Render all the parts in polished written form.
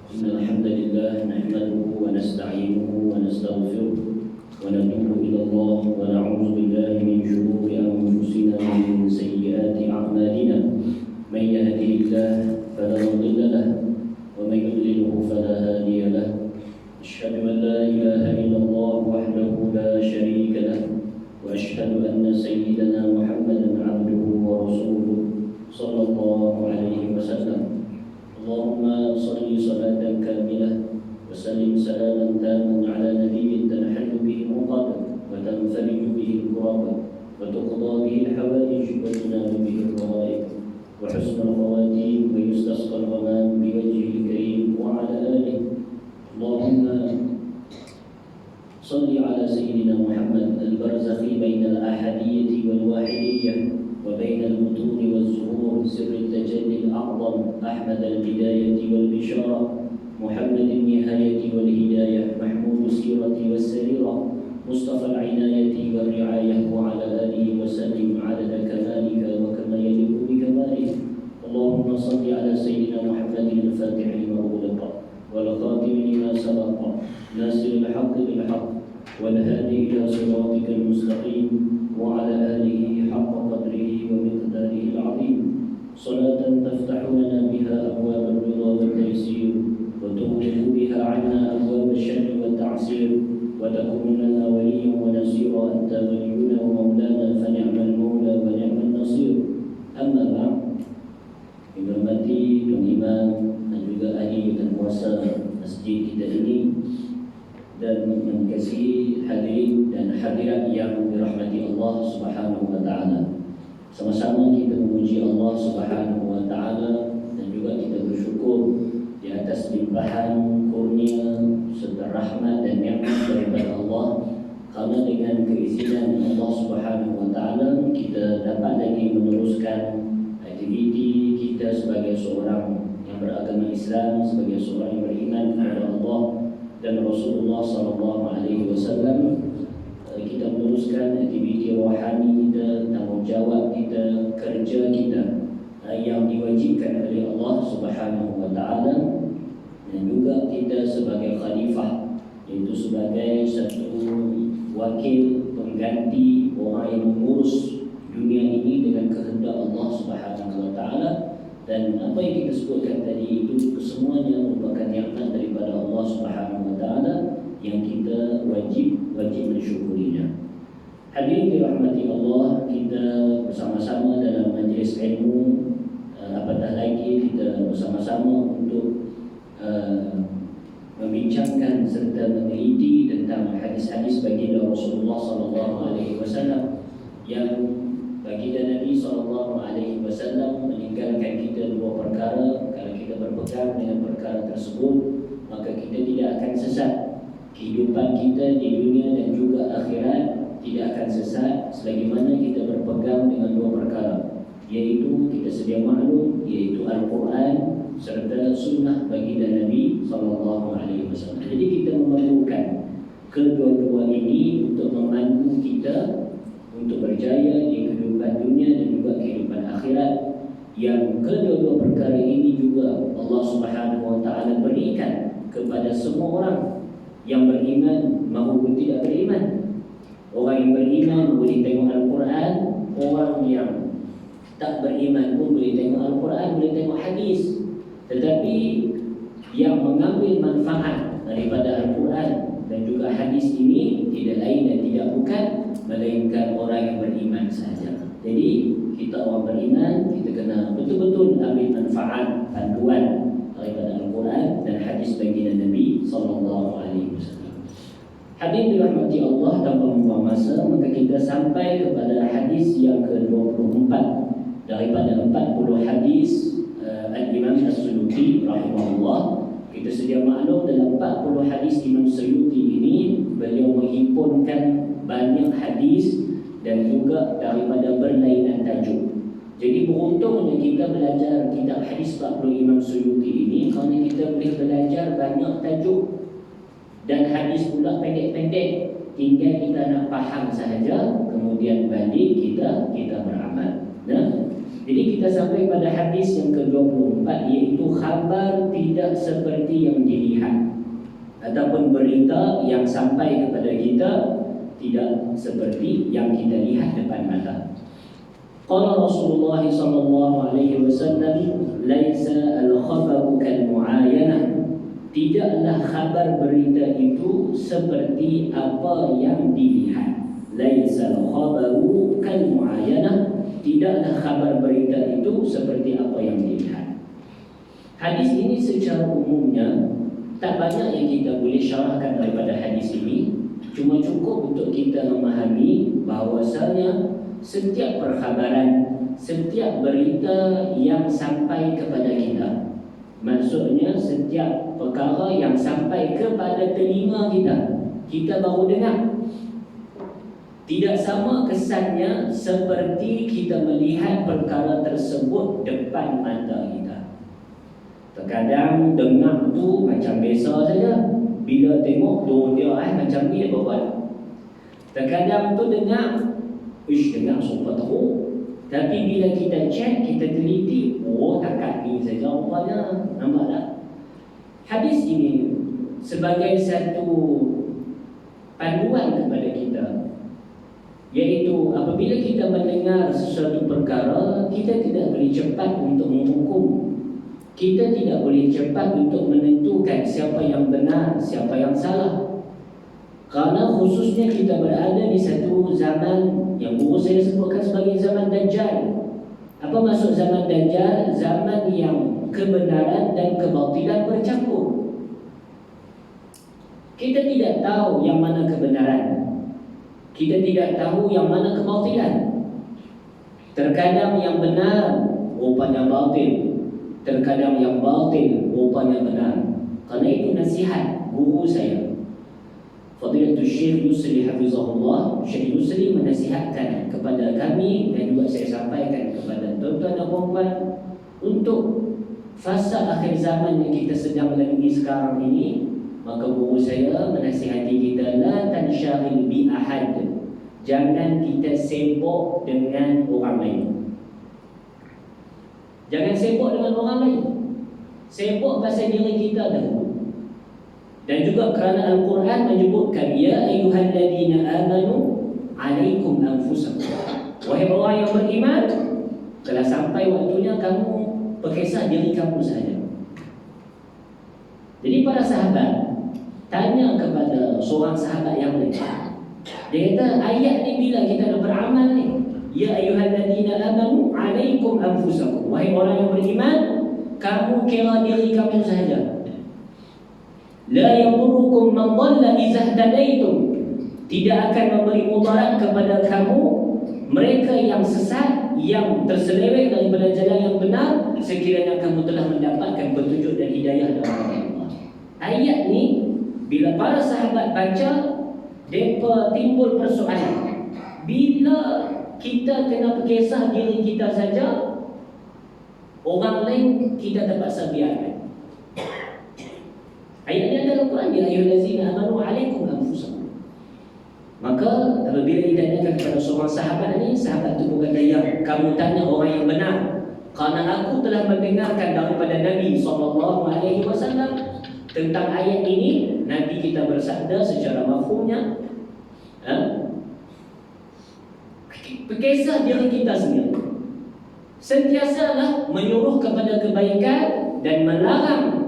إن الحمد لله نحمده ونستعينه ونستغفره ونتوب إلى الله ونعوذ بالله من شرور أنفسنا ومن سيئات أعمالنا. من يهده الله فلا مضل له ومن يضلله فلا هادي له. أشهد أن لا إله إلا الله وحده لا شريك له وأشهد أن سيدنا محمدا عبده ورسوله صلى الله عليه وسلم. اللهم صل صلاة كاملة وسلم سلاما تاما على نبي تنحل به العقد وتنفرج به الكرب وتقضى به الحوائج وتنال به الرغائب وحسن الخواتيم ويستسقى الغمام بوجهه الكريم وعلى آله. اللهم صل على سيدنا محمد البرزخ بين الأحدية والواحدية وبين المتون والزهور سر التجلي الأعظم أحمد البداية والبشارة محمد النهاية والهداية محمود السيرة والسريرة مصطفى العناية والرعاية وعلى آله وسلم عدد كمالك وكما يليق بكماله. اللهم صل على سيدنا محمد الفاتح لما أغلق والخاتم لما سبق ناصر الحق بالحق والهادي إلى صراطك المستقيم وعلى آله حق قدره ومقداره العظيم. صلاة تفتح لنا بها أبواب الرضا والتيسير وتغلق بها عنا أبواب الشر والتعسير وتكون لنا وليا ونصيرا. أنت ولينا ومولانا فنعم المولى ونعم النصير. أما بعد, dihormati Tuan Imam dan juga ahli dan kuasa masjid kita ini dan mengasihi hadirin dan hadirat yang dirahmati Allah Subhanahu wa taala. Sama-sama kita memuji Allah Subhanahu wa taala dan juga kita bersyukur di atas limpahan kurnia serta rahmat dan nikmat daripada Allah, kerana dengan keizinan Allah Subhanahu wa taala kita dapat lagi meneruskan aktiviti kita sebagai seorang yang beragama Islam, sebagai seorang yang beriman kepada Allah dan Rasulullah sallallahu alaihi wasallam. Kita meneruskan aktiviti rohani kita, tanggungjawab kita, kerja kita yang diwajibkan oleh Allah Subhanahu wa taala, dan juga kita sebagai khalifah, iaitu sebagai satu wakil pengganti orang yang mengurus dunia ini dengan kehendak Allah Subhanahu wa taala. Dan apa yang kita sebutkan tadi itu kesemuanya merupakan nikmat daripada Allah Subhanahu wa taala yang kita wajib mensyukurinya. Hadirin dirahmati Allah, kita bersama-sama dalam majlis ilmu, apatah lagi kita bersama-sama untuk membincangkan serta meneliti tentang hadis-hadis baginda Rasulullah sallallahu alaihi wasallam yang baginda Nabi sallallahu alaihi wasallam meninggalkan kita dua perkara. Kalau kita berpegang dengan perkara tersebut, maka kita tidak akan sesat. Kehidupan kita di dunia dan juga akhirat tidak akan sesat selagi mana kita berpegang dengan dua perkara, iaitu kita sedia maklum, iaitu Al-Quran serta sunnah baginda Nabi sallallahu alaihi wasallam. Jadi kita memerlukan kedua-dua ini untuk memandu kita untuk berjaya di kehidupan dunia dan juga kehidupan akhirat, yang kedua-dua perkara ini juga Allah Subhanahu wa taala berikan kepada semua orang yang beriman maupun tidak beriman. Orang yang beriman boleh tengok Al-Quran, orang yang tak beriman pun boleh tengok Al-Quran, boleh tengok hadis. Tetapi yang mengambil manfaat daripada Al-Quran dan juga hadis ini tidak lain dan tidak bukan melainkan orang yang beriman sahaja. Jadi kita orang beriman, kita kena betul-betul ambil manfaat panduan daripada Al-Quran dan hadis baginda Nabi sallallahu alaihi wasallam. Hadirin dirahmati Allah, tanpa membuang masa, maka kita sampai kepada hadis yang ke-24 daripada 40 hadis Al-Imam As-Suyuti rahimahullah. Kita sedia maklum dalam 40 hadis Imam Suyuti ini beliau menghimpunkan banyak hadis dan juga daripada berlainan tajuk. Jadi beruntungnya kita belajar kitab hadis 40 Imam Suyuti ini, kerana kita boleh belajar banyak tajuk dan hadis pula pendek-pendek. Tinggal kita nak faham sahaja, kemudian balik kita beramal. Nah, Jadi kita sampai pada hadis yang ke-24, iaitu khabar tidak seperti yang dilihat, ataupun berita yang sampai kepada kita tidak seperti yang kita lihat depan mata. Qala Rasulullah sallallahu alaihi wasallam, laisa al-khabaru kal mu'ayanah. Tidaklah khabar berita itu seperti apa yang dilihat. Laisa al-khabaru kal mu'ayanah. Tidaklah kabar berita itu seperti apa yang dilihat. Hadis ini secara umumnya tak banyak yang kita boleh syarahkan daripada hadis ini. Cuma cukup untuk kita memahami bahawasanya setiap perkhabaran, setiap berita yang sampai kepada kita, maksudnya setiap perkara yang sampai kepada telinga kita, kita baru dengar, tidak sama kesannya seperti kita melihat perkara tersebut depan mata kita. Terkadang dengar tu macam biasa saja, bila tengok dia macam ni apa buat. Terkadang tu dengar, dengar sumpah teruk, tapi bila kita cek, kita teliti, takat ni saja rupanya. Nampak tak? Hadis ini sebagai satu panduan kepada kita, iaitu apabila kita mendengar sesuatu perkara, kita tidak boleh cepat untuk menghukum. Kita tidak boleh cepat untuk menentukan siapa yang benar, siapa yang salah. Kerana khususnya kita berada di satu zaman yang guru saya sebutkan sebagai zaman Dajjal. Apa maksud zaman Dajjal? Zaman yang kebenaran dan kebatilan bercampur. Kita tidak tahu yang mana kebenaran, kita tidak tahu yang mana kebatilan. Terkadang yang benar rupanya batil, terkadang yang batil rupanya benar. Kerana itu nasihat guru saya, Fadilatul Syekh Yusri Hafizahullah, Syekh Yusri menasihatkan kepada kami, dan juga saya sampaikan kepada tuan-tuan dan puan-puan, untuk fasa akhir zaman yang kita sedang lalui sekarang ini. Maka guru saya menasihati kita, la tansyaghil bi ahad. Jangan kita sibuk dengan orang lain. Jangan sibuk dengan orang lain. Sibuk pasal diri kita dahulu. Dan juga kerana Al-Quran menyebutkan, ya ayyuhalladzina amanu alaikum anfusakum. Wahai orang yang beriman, telah sampai waktunya kamu berkisah diri kamu sahaja. Jadi para sahabat tanya kepada seorang sahabat yang lain. Dia kata, ayat ni bila kita nak beramal ni, ya ayyuhalladzina amanu alaikum anfusakum. Wahai orang yang beriman, kamu kira diri kamu sahaja. La yadurukum man dhalla idza ihtadaitum. Tidak akan memberi mudarat kepada kamu mereka yang sesat, yang terseleweng daripada jalan yang benar, sekiranya kamu telah mendapatkan petunjuk dan hidayah dari Allah. Ayat ni bila para sahabat baca, mereka timbul persoalan. Bila kita kena berkisah diri kita saja, orang lain kita terpaksa biarkan. Ayatnya dalam Quran, ya ayyuhallazina amanu alaikum anfusakum. Maka apabila ditanyakan kepada seorang sahabat ini, sahabat itu bukan dia, kamu tanya orang yang benar, kerana aku telah mendengarkan daripada Nabi SAW tentang ayat ini. Nanti kita bersabda secara mafhumnya, berkisah diri kita sendiri. Sentiasalah menyuruh kepada kebaikan dan melarang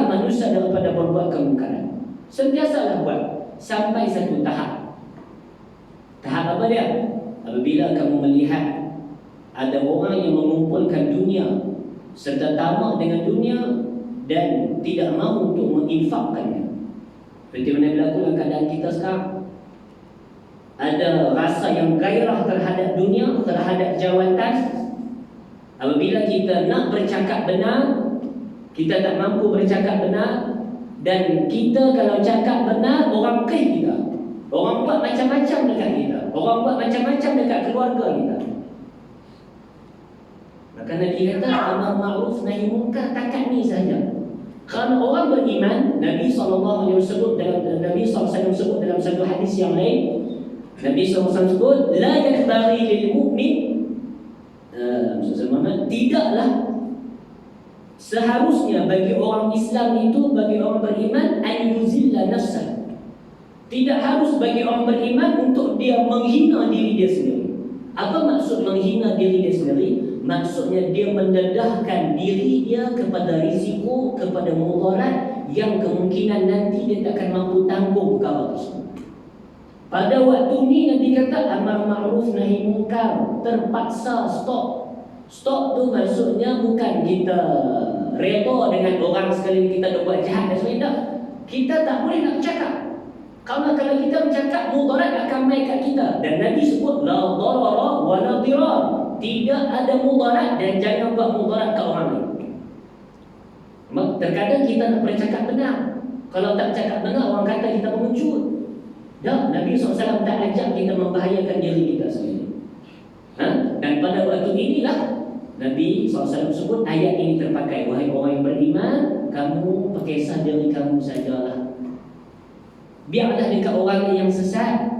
manusia daripada berbuat kemungkaran. Sentiasalah buat sampai satu tahap. Tahap apa dia? Apabila kamu melihat ada orang yang mengumpulkan dunia serta tamak dengan dunia dan tidak mahu untuk menginfakkannya. Seperti mana berlaku dalam keadaan kita sekarang. Ada rasa yang gairah terhadap dunia, terhadap jawatan. Apabila kita nak bercakap benar, kita tak mampu bercakap benar. Dan kita kalau cakap benar, orang keh kita. Orang buat macam-macam dekat kita. Orang buat macam-macam dekat keluarga kita. Maka Nabi kata, amar ma'ruf nahi munkar, takat ni saja. Kerana orang beriman, Nabi SAW sebut dalam satu hadis yang lain, Nabi SAW sebut, la yakbari lil mu'min SAW, tidaklah seharusnya bagi orang Islam itu, bagi orang beriman, ayyuzilla nafsah. Tidak harus bagi orang beriman untuk dia menghina diri dia sendiri. Apa maksud menghina diri dia sendiri? Maksudnya dia mendedahkan diri dia kepada risiko, kepada mudarat yang kemungkinan nanti dia tak akan mampu tanggung perkara tersebut. Pada waktu ni Nabi kata amar ma'ruf nahi munkar, terpaksa stop. Stop tu maksudnya bukan kita reda dengan orang sekali kita dah buat jahat dan sebagainya. Kita tak boleh nak bercakap. Kalau kita bercakap, mudarat akan main kat kita. Dan Nabi sebut la darara wa la dirar. Tidak ada mudarat dan jangan buat mudarat kat orang lain. Terkadang kita nak bercakap benar. Kalau tak cakap benar, orang kata kita pengecut. Dan Nabi SAW tak ajak kita membahayakan diri kita sendiri. Dan pada waktu inilah Nabi SAW sebut ayat ini terpakai. Wahai orang yang beriman, kamu pakisah diri kamu sajalah. Biarlah dekat orang yang sesat.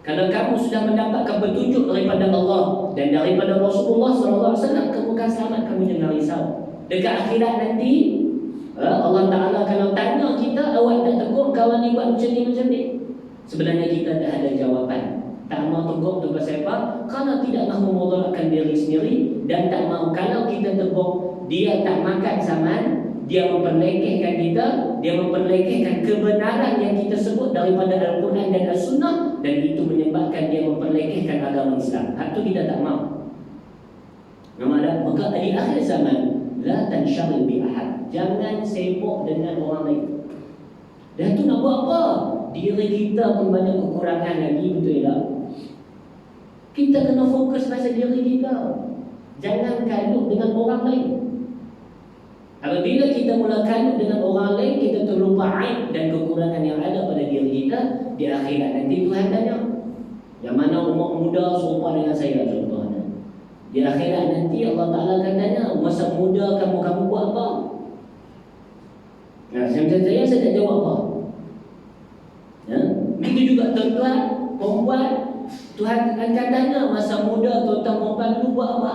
Kalau kamu sudah mendapatkan petunjuk daripada Allah dan daripada Rasulullah SAW, kamu akan selamat, kamu jangan risau. Dekat akhirat nanti Allah Ta'ala kalau tanya kita, awak tak tegur kawan ni buat macam ni. Sebenarnya kita dah ada jawapan. Tak mau tegur tu pasal apa? Kalau tidak mahu memudaratkan diri sendiri, dan tak mau kalau kita tegur dia tak makan zaman, dia memperlekehkan kita, dia memperlekehkan kebenaran yang kita sebut daripada Al-Quran dan As-Sunnah, dan itu menyebabkan dia memperlekehkan agama Islam. Hak tu kita tak mau. Maka di akhir zaman, la tansyaghil bi ahad. Jangan sibuk dengan orang lain. Dan tu nak buat apa? Diri kita pun banyak kekurangan lagi, betul tak? Kita kena fokus pada diri kita. Jangan kalut dengan orang lain. Apabila kita mula kalut dengan orang lain, kita terlupa aib dan kekurangan yang ada pada diri kita. Di akhirat nanti Tuhan tanya, yang mana umur muda serupa dengan saya contohnya. Di akhirat nanti Allah Ta'ala akan tanya, masa muda kamu buat apa? Saya tak jawab apa. Begitu juga tuan-tuan, perempuan, Tuhan akan tanya masa muda tuan-tuan perempuan dulu buat apa?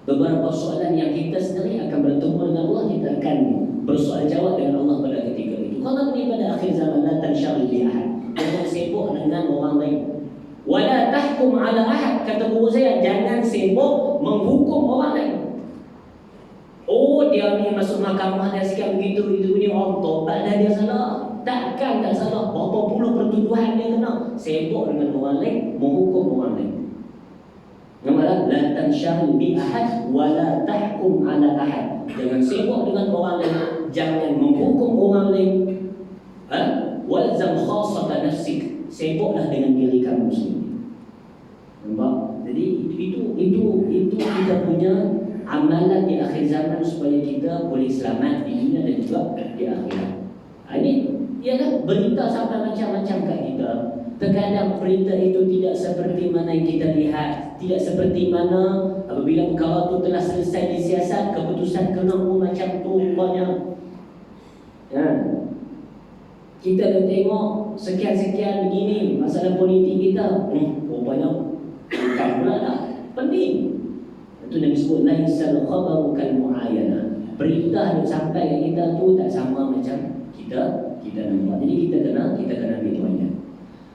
Beberapa soalan yang kita sendiri akan bertemu dengan Allah, kita akan bersoal jawab dengan Allah pada ketika itu. Kalau ni pada akhir zaman, la tansyaghil bi ahad. Jangan sibuk dengan orang lain. Wala tahkum ala ahad. Kata guru saya, jangan sibuk menghukum orang lain. Oh, dia ni masuk mahkamah dah sikap begitu ni orang tobat dah dia salah. Takkan tak salah. Berapa puluh pertuduhan dia kena. Sibuk dengan orang lain, menghukum orang lain. Nampak la tansyaghil bi ahad wala tahkum ala ahad. Jangan sibuk dengan orang lain, jangan menghukum orang lain. Walzam khassata nafsik. Sibuklah dengan diri kamu sendiri. Nampak? Jadi itu kita punya amalan di akhir zaman supaya kita boleh selamat di dunia dan juga di akhirat. Ini ialah berita sampai macam-macam kat kita. Terkadang berita itu tidak seperti mana yang kita lihat, tidak seperti mana apabila perkara itu telah selesai disiasat, keputusan kena macam tu rupanya. Kita dah tengok sekian-sekian begini masalah politik kita, rupanya bukan pula dah penting. Itu Nabi sebut laisal khabaru kal mu'ayana. Berita yang sampai ke kita tu tak sama macam kita nampak. Jadi kita kena ambil tuannya.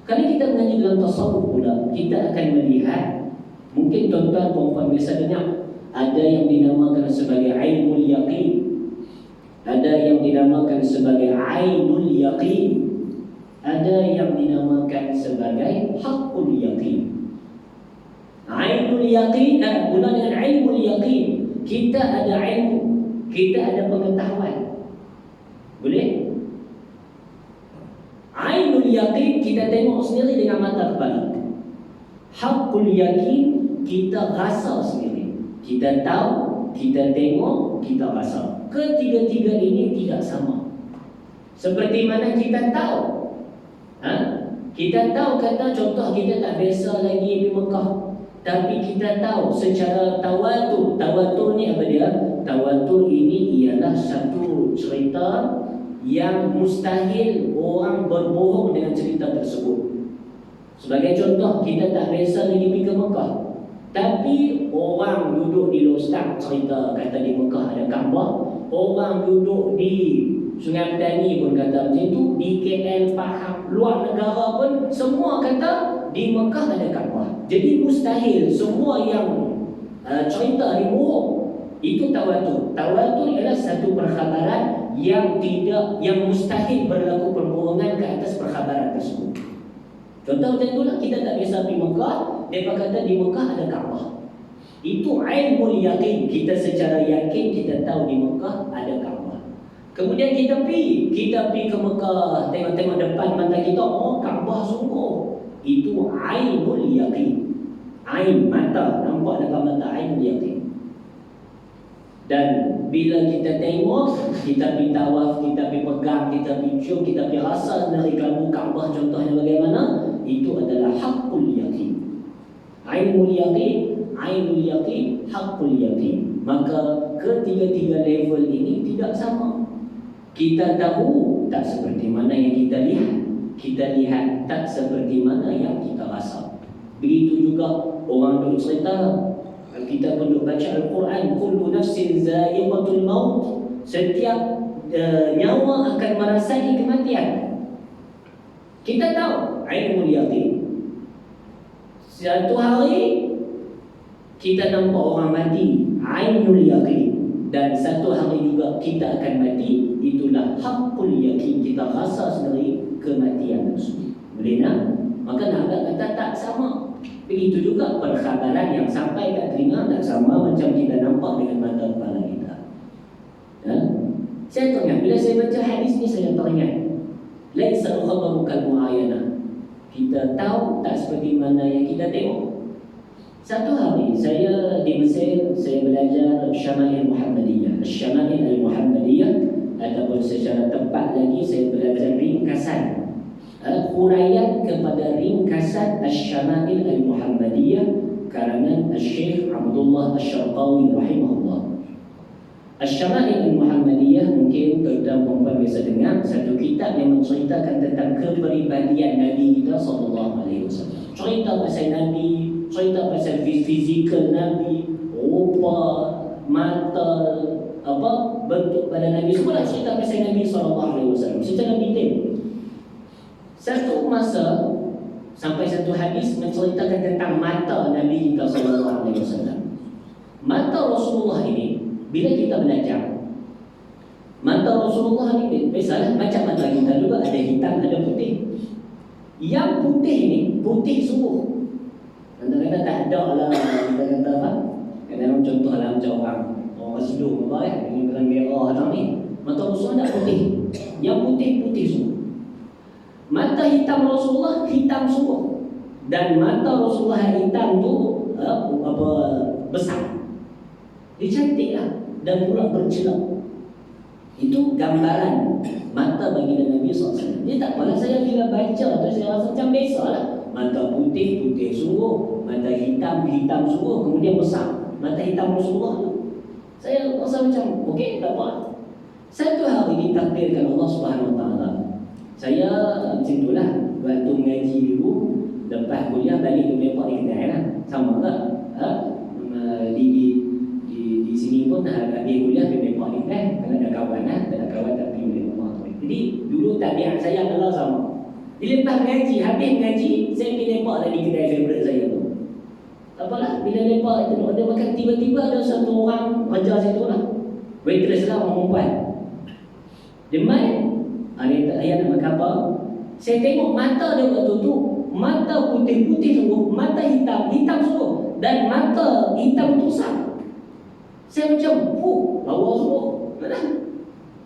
Kalau kita mengaji dalam tasawuf pula, kita akan melihat, mungkin tuan-tuan perempuan biasa dengar, ada yang dinamakan sebagai ainul yaqin, ada yang dinamakan sebagai ainul yaqin, ada yang dinamakan sebagai haqqul yaqin. Ainul yaqin, guna dengan ilmul yaqin, kita ada ilmu, kita ada pengetahuan. Boleh? Ainul yaqin kita tengok sendiri dengan mata kepala. Haqqul yaqin kita rasa sendiri. Kita tahu, kita tengok, kita rasa. Ketiga-tiga ini tidak sama. Seperti mana kita tahu? Kita tahu kata contoh kita tak biasa lagi di Mekah, tapi kita tahu secara tawatur. Tawatur ni apa dia? Tawatur ini ialah satu cerita yang mustahil orang berbohong dengan cerita tersebut. Sebagai contoh, kita tak biasa lagi pergi ke Mekah, Tapi orang duduk di Lostak cerita kata di Mekah ada Kaabah. Orang duduk di Sungai Petani pun kata macam tu. Di KL, Pahang, luar negara pun semua kata di Mekah ada Kaabah. Jadi mustahil semua yang cerita ni bohong. Itu tawatur. Tawatur ialah satu perkhabaran yang mustahil berlaku perbohongan ke atas perkhabaran tersebut. Contoh macam itulah, kita tak biasa pergi Mekah, mereka kata di Mekah ada Kaabah. Itu ilmu yakin. Kita secara yakin kita tahu di Mekah ada Kaabah. Kemudian kita pergi ke Mekah, tengok-tengok depan mata kita, oh Kaabah sungguh. Itu ilmu yakin. Ain mata, nampak dekat mata, ilmu yakin. Dan bila kita tengok, kita pergi tawaf, kita pergi pegang, kita pergi cium, kita pergi rasa dari kelabu Kaabah contohnya bagaimana, itu adalah haqqul yakin. Ainul yakin, haqqul yakin. Maka ketiga-tiga level ini tidak sama. Kita tahu tak seperti mana yang kita lihat. Kita lihat tak seperti mana yang kita rasa. Begitu juga orang duk cerita, kita pun baca Al-Quran, kullu nafsin za'iqatul maut, setiap nyawa akan merasai kematian. Kita tahu ilmu yakin. Satu hari kita nampak orang mati, ainul yakin. Dan satu hari juga kita akan mati, itulah haqqul yakin. Kita rasa sendiri kematian tersebut. Boleh nak? Maka nak kata tak sama. Begitu juga perkhabaran yang sampai kat telinga tak sama macam kita nampak dengan mata kepala kita. Saya teringat, bila saya baca hadis ni saya teringat, laisa al-khabaru kal mu'ayanah. Kita tahu tak seperti mana yang kita tengok. Satu hari saya di Mesir, saya belajar Syama'il Muhammadiyah. Syama'il Al-Muhammadiyah, ataupun secara tepat lagi saya belajar ringkasan, huraian kepada ringkasan Asy-Syama'il Al-Muhammadiyah karangan Syekh Abdullah Asy-Syarqawi rahimahullah. Asy-Syama'il Al-Muhammadiyah mungkin tuan-tuan perempuan biasa dengar, satu kitab yang menceritakan tentang kepribadian Nabi kita sallallahu alaihi wasallam. Cerita pasal Nabi, cerita pasal fizikal Nabi, rupa, mata, bentuk badan Nabi, semua cerita pasal Nabi sallallahu alaihi wasallam secara detail. Satu masa sampai satu hadis menceritakan tentang mata Nabi kita sallallahu alaihi wasallam. Mata Rasulullah ini bila kita belajar, mata Rasulullah ini biasalah macam mata kita juga, ada hitam ada putih. Yang putih ni putih sungguh. Kadang-kadang tak ada lah kita kata apa? Kadang-kadang contoh lah macam orang Sidung apa ini bukan merah lah ni. Mata Rasulullah tak putih. Yang putih putih sungguh. Mata hitam Rasulullah hitam sungguh. Dan mata Rasulullah yang hitam tu besar. Dia cantik lah dan pula bercelak. Itu gambaran mata baginda Nabi SAW. Dia tak apalah, saya bila baca tu saya rasa macam biasa lah. Mata putih, putih sungguh. Mata hitam, hitam sungguh. Kemudian besar. Mata hitam Rasulullah tu. Saya rasa macam, okey, tak apa. Satu hari ditakdirkan Allah SWT. Saya macam itulah. Waktu mengaji dulu, lepas kuliah balik ke Nepal di Kedai lah. Sama tak? Di sini pun habis kuliah di Nepal ni kan, kalau ada kawan lah, tak ada kawan tak pergi oleh rumah tu. Jadi dulu tabiat saya adalah sama. Bila lepas mengaji, habis mengaji, saya pergi Nepal lah di kedai favourite saya tu. Apalah, bila Nepal itu ada makan, tiba-tiba ada satu orang kerja situ lah, waitress lah, orang perempuan. Dia main, ayah nak makan apa? Saya tengok mata dia waktu tu, mata putih-putih sungguh, mata hitam, hitam sungguh, dan mata hitam tu besar. Saya macam, lawa semua.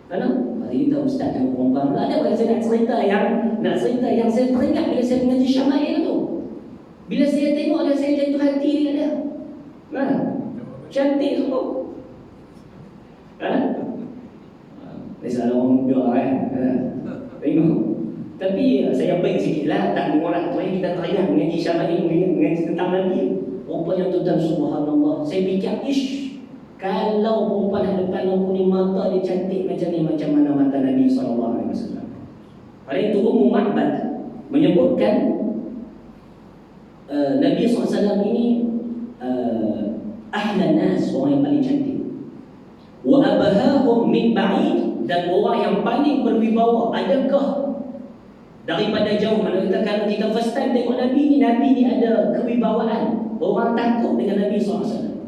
Mana? Hari kita ustaz dan perempuan pula. Ada apa saya nak cerita yang saya teringat bila saya mengaji Syama'il tu. Bila saya tengok dia, saya jatuh hati dengan dia. Cantik semua. Biasalah orang muda kan. Tengok. Tapi saya baik sikit lah, tak mengorak. Terakhir kita teringat mengaji Syama'il, mengaji tentang Nabi. Rupanya tuan-tuan, subhanallah. Saya fikir, kalau perempuan yang depan aku ni mata dia cantik macam ni, macam mana mata Nabi SAW. Pada itu Ummu Ma'bad menyebutkan Nabi SAW ini ahlan nas, orang yang paling cantik. Wa abahahum min ba'id, dan orang yang paling berwibawa. Adakah daripada jauh? Mana kita, kalau kita first time tengok Nabi ni ada kewibawaan. Orang takut dengan Nabi SAW.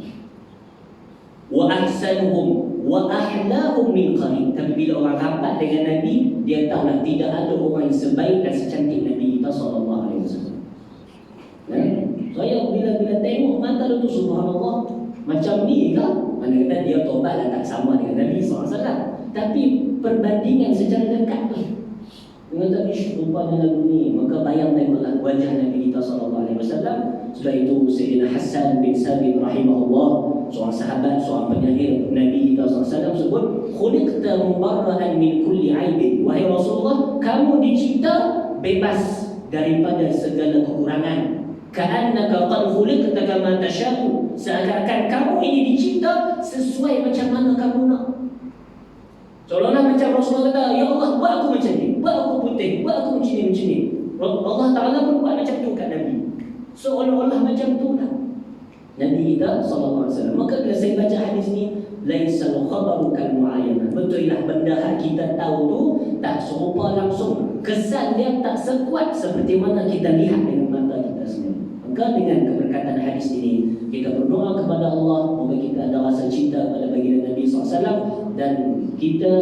Wa ahsanuhum wa ahlahum min qarib. Tapi bila orang rapat dengan Nabi, dia tahu lah tidak ada orang yang sebaik dan secantik Nabi kita SAW. Saya bila tengok mata tu, subhanallah, macam ni ke? Mana kata dia tobat dan tak sama dengan Nabi SAW. Tapi perbandingan secara dekat tu, dengan tadi rupanya lagu ni, maka bayang tengoklah wajah Nabi kita SAW. Sebab itu Sayyidina Hassan bin Sabit rahimahullah, seorang sahabat, seorang penyair Nabi kita SAW, sebut, khuliqta mubarra'an min kulli aibin. Wahai Rasulullah, kamu dicipta bebas daripada segala kekurangan. Ka'annaka qad khuliqta kama tasha'u. Seakan-akan kamu ini dicipta sesuai macam mana kamu nak. Seolah-olah macam Rasulullah kata, ya Allah, buat aku macam ni, buat aku putih, buat aku macam ni. Allah Ta'ala pun buat macam tu kat Nabi. Seolah-olah macam tu lah Nabi kita SAW. Maka bila saya baca hadis ni, laisal khabaru kal mu'ayyanah. Betul lah, benda yang kita tahu tu tak serupa langsung. Kesan dia tak sekuat seperti mana kita lihat dengan mata kita sendiri. Maka dengan keberkatan hadis ini, kita berdoa kepada Allah, moga kita ada rasa cinta kepada baginda Nabi SAW, dan kita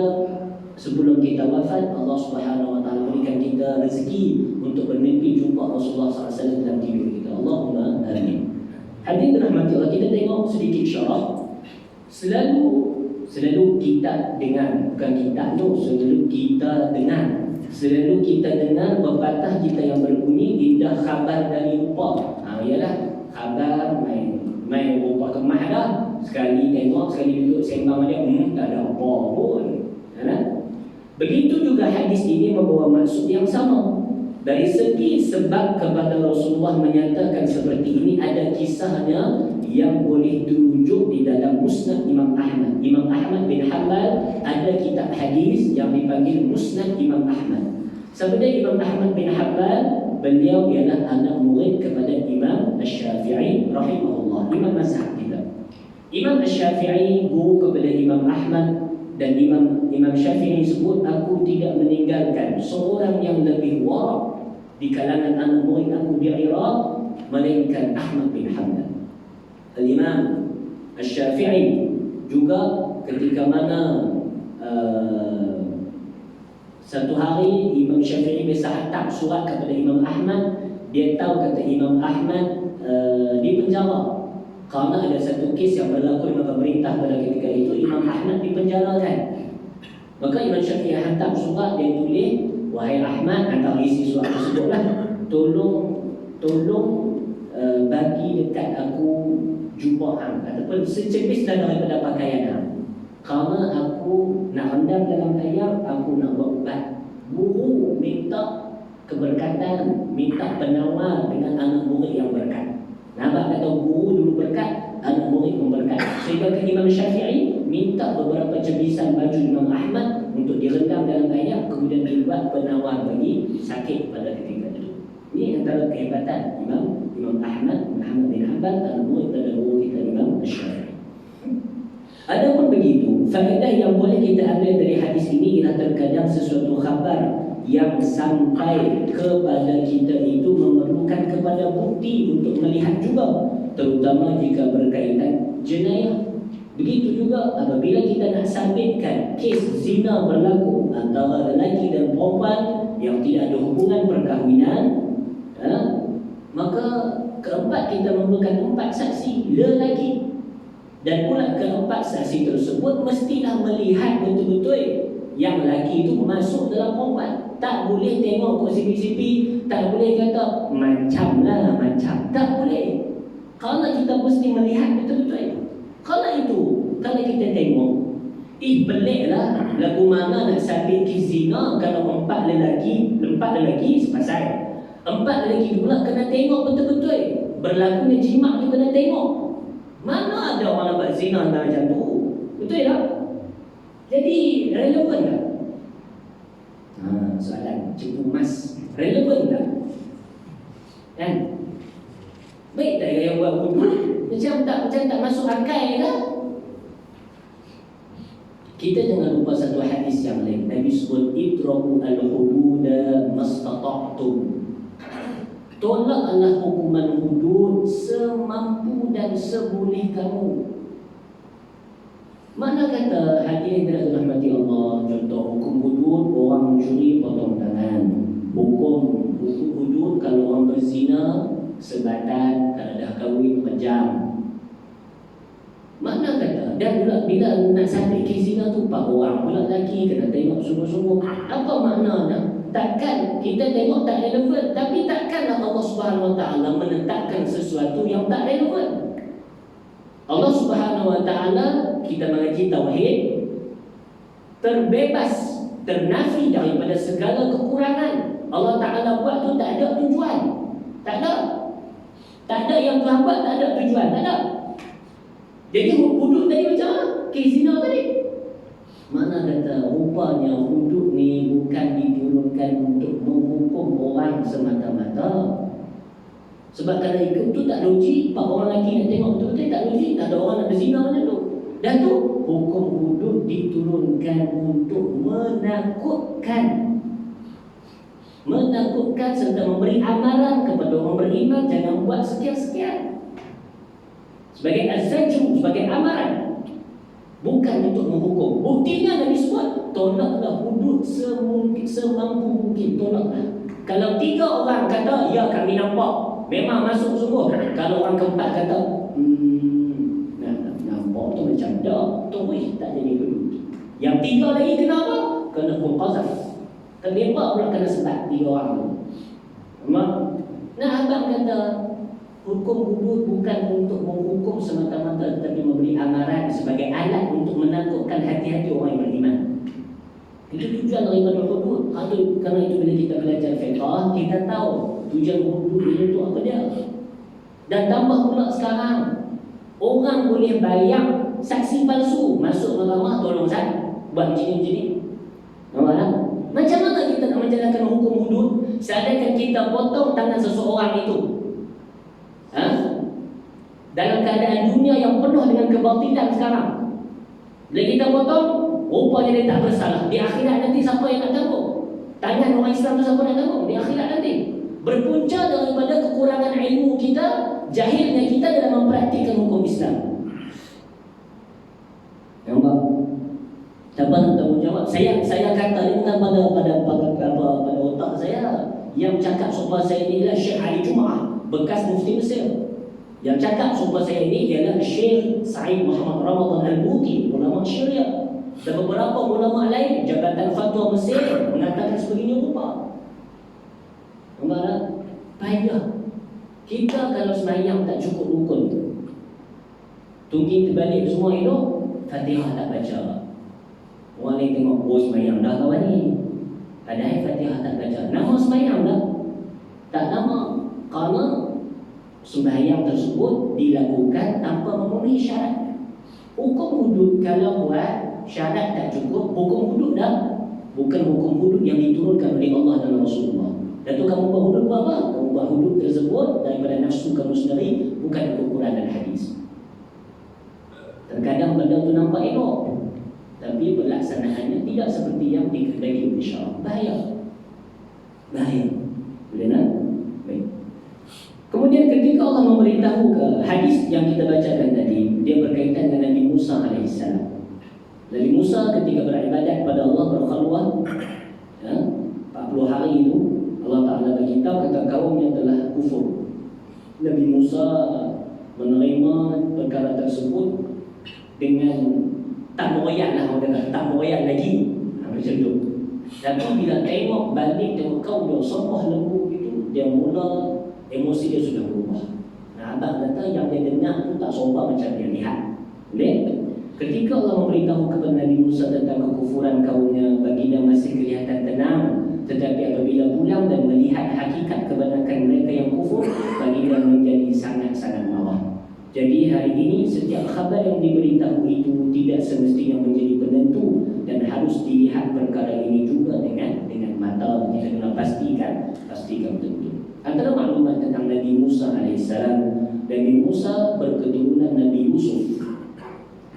sebelum kita wafat, Allah Subhanahu Wa Taala berikan kita rezeki untuk bermimpi jumpa Rasulullah SAW dalam tidur kita. Allahumma amin. Hadirin dirahmati Allah, kita tengok sedikit syarah. Selalu kita dengar, bukan kita tu, selalu kita dengar pepatah kita yang berbunyi, indah khabar dari rupa. Ialah khabar main rupa kemah dah. Sekali tengok, sekali duduk sembang dia, tak ada apa pun. Begitu juga hadis ini membawa maksud yang sama. Dari segi sebab kepada Rasulullah menyatakan seperti ini, ada kisahnya yang boleh dirujuk di dalam Musnad Imam Ahmad. Imam Ahmad bin Hanbal ada kitab hadis yang dipanggil Musnad Imam Ahmad. Sebenarnya Imam Ahmad bin Hanbal, beliau ialah anak murid kepada Imam Asy-Syafi'i rahimahullah, imam mazhab kita. Imam Asy-Syafi'i guru kepada Imam Ahmad, dan Imam Syafi'i sebut, aku tidak meninggalkan seorang yang lebih warak di kalangan anak murid aku di Iraq melainkan Ahmad bin Hanbal. Al-Imam Asy-Syafi'i juga ketika mana satu hari Imam Syafi'i biasa hantar surat kepada Imam Ahmad. Dia tahu kata Imam Ahmad di penjara kerana ada satu kes yang berlaku dengan pemerintah pada ketika itu. Imam Ahmad dipenjarakan. Maka Imam Syafi'i hantar surat, dia tulis, wahai Ahmad, antara isi surat tersebutlah, tolong bagi dekat aku jubah hang, ataupun secepis daripada pakaian hang, kerana aku nak rendam dalam air, aku nak buat ubat. Guru minta keberkatan, minta penawar dengan anak murid yang berkat. Nampak kata guru dulu berkat, anak murid pun berkat. Sehingga Imam Syafi'i minta beberapa cebisan baju Imam Ahmad untuk direndam dalam air, kemudian dibuat penawar bagi sakit pada ketika itu. Ini antara kehebatan Imam Ahmad bin Hanbal, anak murid pada guru kita Imam Syafi'i. Adapun begitu, faedah yang boleh kita ambil dari hadis ini ialah terkadang sesuatu khabar yang sampai kepada kita itu memerlukan kepada bukti untuk melihat juga, terutama jika berkaitan jenayah. Begitu juga apabila kita nak sabitkan kes zina berlaku antara lelaki dan perempuan yang tidak ada hubungan perkahwinan, maka keempat kita memerlukan 4 saksi lelaki. Dan pula keempat saksi tersebut mestilah melihat betul-betul yang lelaki itu masuk dalam perempuan. Tak boleh tengok kot sipi-sipi, tak boleh kata macam. Tak boleh. Kerana kita mesti melihat betul-betul. Kerana itu, kalau kita tengok, peliklah lagu mana nak sabit kes zina kalau 4 lelaki sepasal. 4 lelaki pula kena tengok betul-betul. Berlakunya jimat tu kena tengok. Mana ada orang nak buat zina macam tu? Betul tak? Jadi relevan tak? Soalan cepu mas, relevan tak? Kan? Baik tak yang buat wudu? Macam tak masuk akal lah. Kita jangan lupa satu hadis yang lain. Nabi sebut idra'u al-hududa mastata'tum. Tolaklah hukuman hudud semampu dan seboleh kamu. Mana kata hadirin yang dirahmati Allah, contoh hukum hudud, orang mencuri potong tangan. Hukum hudud kalau orang berzina sebatan, kalau dah kahwin pejam. Mana kata? Dan bila nak sampai kes zina tu 4 orang pula lelaki kena tengok sungguh-sungguh. Apa maknanya? Takkan kita tengok tak relevan, tapi takkanlah Allah Subhanahu Wa Taala menetapkan sesuatu yang tak relevan. Allah Subhanahu Wa Taala, kita mengaji tauhid, terbebas, ternafi daripada segala kekurangan. Allah Taala buat tu tak ada tujuan. Tak ada yang Tuhan buat tak ada tujuan, tak ada. Jadi hudud tadi macam mana? Kes zina tadi. Mana kata rupanya hudud ni bukan diturunkan untuk menghukum orang semata-mata. Sebab kalau ikut tu tak logik. 4 orang lelaki nak tengok betul-betul tak logik. Tak ada orang nak berzina macam tu. Dan tu hukum hudud diturunkan untuk menakutkan serta memberi amaran kepada orang beriman, jangan buat sekian-sekian. Sebagai azajru, sebagai amaran, bukan untuk menghukum. Buktinya Nabi sebut, tolaklah hudud semampu mungkin, tolaklah. Kalau 3 orang kata, ya kami nampak, memang masuk sungguh. Kalau orang keempat kata, nampak tu macam terus tak jadi hudud. Yang 3 lagi kena apa? Kena hukum qazaf. Terlibat pula kena sebat 3 orang tu. Nah, abang kata hukum hudud bukan untuk menghukum semata-mata, tetapi memberi amaran sebagai alat untuk menakutkan hati-hati orang yang beriman. Itu tujuan daripada hudud. Kerana itu bila kita belajar fiqh, kita tahu tujuan hudud itu apa dia. Dan tambah pula sekarang, orang boleh bayar saksi palsu masuk mahkamah, tolong saya buat macam ni. Nampak tak? Macam mana kita nak menjalankan hukum hudud seandainya kita potong tangan seseorang itu? Dalam keadaan dunia yang penuh dengan kebatilan sekarang, bila kita potong, rupanya dia tak bersalah. Di akhirat nanti siapa yang nak tanggung? Tangan orang Islam tu siapa nak tanggung? Di akhirat nanti. Berpunca daripada kekurangan ilmu kita, jahilnya kita dalam mempraktikkan hukum Islam. Nampak? Siapa nak tanggungjawab? Saya kata ini bukan pada otak saya. Yang cakap sumpah saya ini adalah Syekh Ali Jumaah, bekas mufti Mesir. Yang cakap sumpah saya ini ialah Syekh Said Muhammad Ramadan Al-Buti, ulama Syariah. Dan beberapa ulama lain, Jabatan Fatwa Mesir mengatakan sebegini rupa. Nampak? Payah. Kita kalau sembahyang tak cukup rukun, tunggu terbalik semua elok, Fatihah tak baca. Orang lain tengok, sembahyang dah kawan ni, padahal Fatihah tak baca. Nama sembahyang dah? Tak nama. Kerana sembahyang tersebut dilakukan tanpa memenuhi syarat. Hukum hudud kalau buat syarat tak cukup, hukum hudud dah bukan hukum hudud yang diturunkan oleh Allah dan Rasulullah. Dan tu kamu buat hudud buat apa? Kamu buat hudud tersebut daripada nafsu kamu sendiri, bukan ikut Quran dan hadis. Terkadang benda tu nampak elok, tapi pelaksanaannya tidak seperti yang dikehendaki oleh syarak. Bahaya. Boleh nak? Baik. Kemudian ketika Allah memberitahu ke hadis yang kita bacakan tadi, dia berkaitan dengan Nabi Musa AS. Nabi Musa ketika beribadat kepada Allah, berkhalwat 40 hari itu, Allah Ta'ala beritahu kata kaumnya telah kufur. Nabi Musa menerima perkara tersebut dengan tak meroyak lah, orang kata tak meroyak lagi, macam tu. Tapi bila tengok balik, tengok kaum dia sombong lembut gitu, dia mula emosi dia sudah berubah. Nah, abang kata yang dia dengar tu tak sombong macam dia lihat. Boleh? Ketika Allah memberitahu kepada Nabi Musa tentang kekufuran kaumnya, baginda masih kelihatan tenang. Tetapi apabila pulang dan melihat hakikat kebenaran mereka yang kufur, baginda menjadi sangat-sangat marah. Jadi hari ini setiap khabar yang diberitahu itu tidak semestinya menjadi penentu, dan harus dilihat perkara ini juga dengan mata. Kita kena pastikan betul. Antara maklumat tentang Nabi Musa alaihissalam, Nabi Musa berketurunan Nabi Yusuf.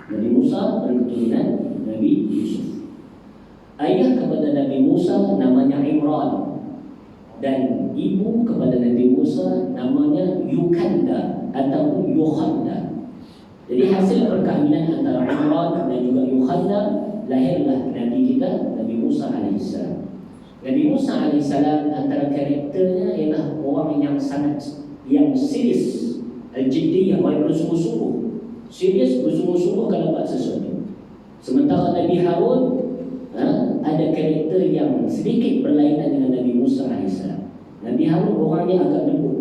Nabi Musa berketurunan Nabi Yusuf. Ayah kepada Nabi Musa namanya Imran, dan ibu kepada Nabi Musa namanya Yukanda ataupun Yuhanna. Jadi hasil perkahwinan antara Imran dan juga Yuhanna, lahirlah Nabi kita, Nabi Musa alaihissalam. Nabi Musa alaihissalam antara karakternya ialah orang yang serius, al-jiddiyah, orang bersungguh-sungguh. Serius, bersungguh-sungguh kalau buat sesuatu. Sementara Nabi Harun ada karakter yang sedikit berlainan dengan Nabi Musa alaihissalam. Nabi Harun orangnya agak lembut.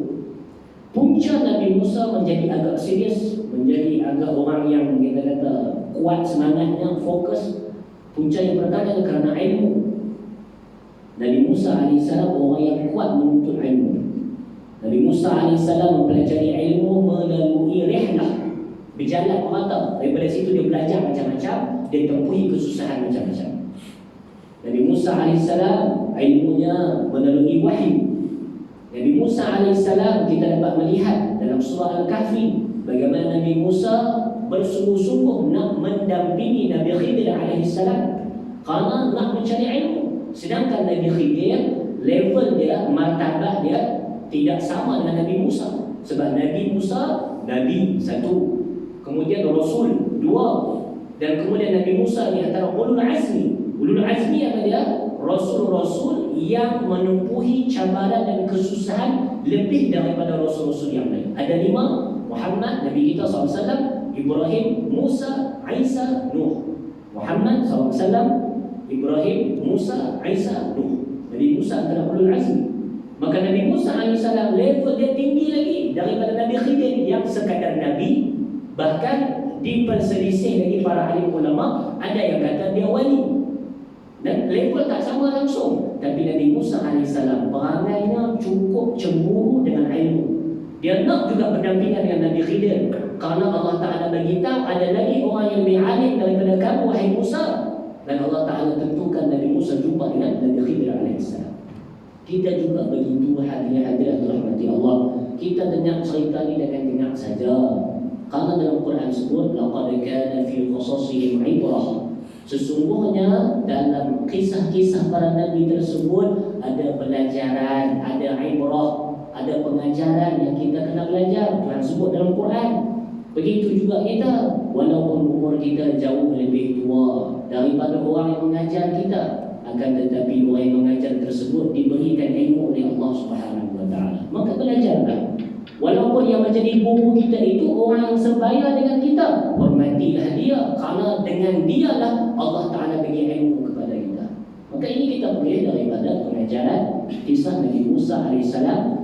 Punca Nabi Musa menjadi agak serius, menjadi agak orang yang kita kata kuat semangatnya, fokus. Punca yang pertama adalah kerana ilmu. Nabi Musa alaihissalam orang yang kuat menuntut ilmu. Nabi Musa alaihissalam mempelajari ilmu melalui rihlah, berjalan merata. Daripada situ dia belajar macam-macam, dia tempuhi kesusahan macam-macam. Nabi Musa alaihissalam ilmunya melalui wahyu. Nabi Musa alaihissalam kita dapat melihat dalam surah Al-Kahfi bagaimana Nabi Musa bersungguh-sungguh nak mendampingi Nabi Khidir alaihissalam kerana nak mencari ilmu. Sedangkan Nabi Khidir, level dia, martabat dia tidak sama dengan Nabi Musa. Sebab Nabi Musa, Nabi satu, kemudian Rasul dua, dan kemudian Nabi Musa ni antara ulul azmi. Ulul azmi apa dia? Rasul-rasul yang menempuhi cabaran dan kesusahan lebih daripada rasul-rasul yang lain. Ada 5, Muhammad, Nabi kita SAW, Ibrahim, Musa, Isa, Nuh. Muhammad SAW, Ibrahim, Musa, Isa, Nuh. Nabi Musa antara ulul azmi. Maka Nabi Musa AS level dia tinggi lagi daripada Nabi Khidir yang sekadar Nabi. Bahkan diperselisih lagi para ahli ulama, ada yang kata dia wali. Dan level tak sama langsung. Tapi Nabi Musa AS perangainya cukup cemburu dengan ilmu. Dia nak juga berdampingan dengan Nabi Khidir. Kerana Allah Ta'ala beritahu ada lagi orang yang lebih alim daripada kamu, wahai Musa. Dan Allah Ta'ala tentukan Nabi Musa jumpa dengan Nabi Khidir AS. Kita juga begitu, hadirin rahmati Allah. Kita dengar cerita ni dengan dengar saja. Karena dalam Quran sebut laqad kana fi qasasihim ibrah. Sesungguhnya dalam kisah-kisah para nabi tersebut ada pelajaran, ada ibrah, ada pengajaran yang kita kena belajar. Tuhan sebut dalam Quran. Begitu juga kita, walaupun umur kita jauh lebih tua daripada orang yang mengajar kita, akan tetapi orang yang mengajar tersebut diberikan ilmu oleh Allah Subhanahu wa taala. Maka belajarlah. Walaupun yang menjadi guru kita itu orang yang sebaya dengan kita, hormatilah dia, kerana dengan dialah Allah Ta'ala bagi ilmu kepada kita. Maka ini kita boleh daripada pengajaran kisah Nabi Musa AS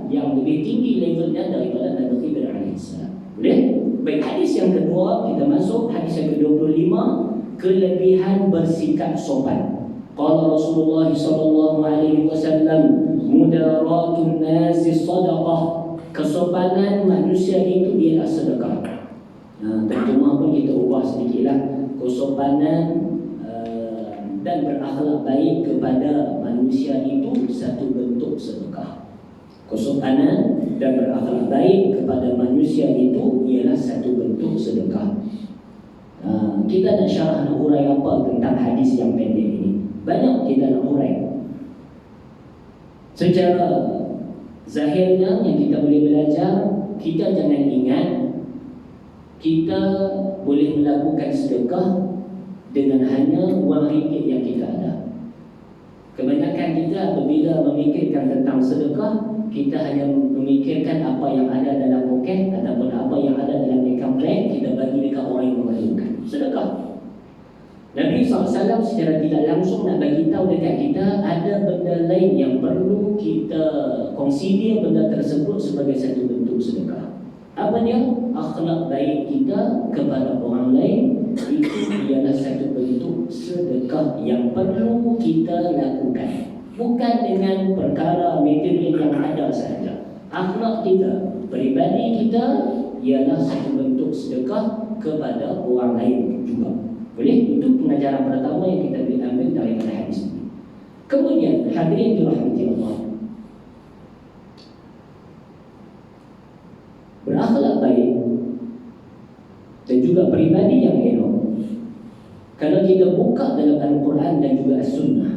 yang lebih tinggi levelnya daripada Nabi Khidir AS. Boleh? Baik, hadis yang kedua, kita masuk hadis yang ke-25, kelebihan bersikap sopan. Qala Rasulullah sallallahu alaihi wasallam, mudaratun nasi sadaqah. Kesopanan manusia itu ialah sedekah. Terjemah pun kita ubah sedikitlah. Kesopanan dan berakhlak baik kepada manusia itu satu bentuk sedekah. Kesopanan dan berakhlak baik kepada manusia itu ialah satu bentuk sedekah. Kita nak syarah, nak urai apa tentang hadis yang pendek ini? Banyak kita nak urai. Secara zahirnya yang kita boleh belajar, kita jangan ingat kita boleh melakukan sedekah dengan hanya wang ringgit yang kita ada. Kebanyakan kita apabila memikirkan tentang sedekah, kita hanya memikirkan apa yang ada dalam poket ataupun apa yang ada dalam account bank, kita bagi dekat orang yang memerlukan. Sedekah. Nabi SAW secara tidak langsung nak bagi tahu dekat kita ada benda lain yang perlu kita consider benda tersebut sebagai satu bentuk sedekah. Apa dia? Akhlak baik kita kepada orang lain itu ialah satu bentuk sedekah yang perlu kita lakukan. Bukan dengan perkara material yang ada sahaja. Akhlak kita, peribadi kita ialah satu bentuk sedekah kepada orang lain juga. Boleh? Itu pengajaran pertama yang kita boleh ambil daripada hadis ini. Kemudian hadirin dirahmati Allah, kita buka dalam Al-Quran dan juga As-Sunnah,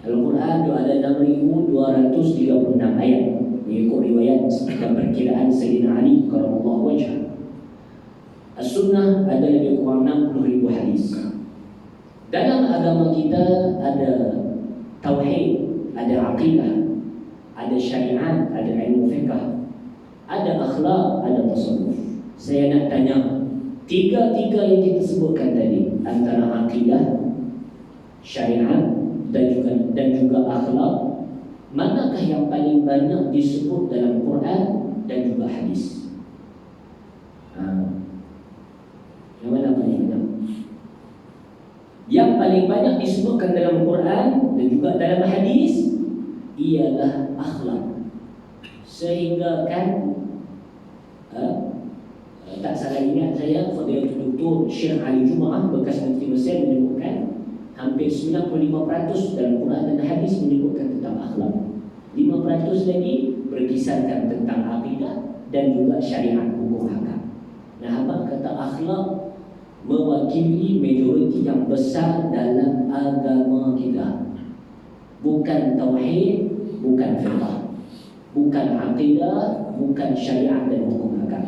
Al-Quran itu ada 6.236 ayat mengikut riwayat dan perkiraan Sayyidina Ali karamallahu wajhah. As-Sunnah ada lebih kurang 60,000 hadis. Dalam agama kita ada tauhid, ada aqidah, ada syariat, ada ilmu fiqh, ada akhlak, ada tasawuf. Saya nak tanya, tiga-tiga yang kita sebutkan tadi, antara aqidah, syariat dan juga akhlak, manakah yang paling banyak disebut dalam Quran dan juga hadis? Yang mana paling banyak? Yang paling banyak disebutkan dalam Quran dan juga dalam hadis ialah akhlak. Sehingga kan tak salah ingat saya, Fadilatul Doktor Syekh Ali Jumaah bekas Menteri Mesir menyebutkan hampir 95% dalam Quran dan hadis menyebutkan tentang akhlak. 5% lagi berkisarkan tentang akidah dan juga syariat, hukum hakam. Nah, apa kata akhlak mewakili majoriti yang besar dalam agama kita. Bukan tauhid, bukan fiqh, bukan akidah, bukan syariat dan hukum hakam.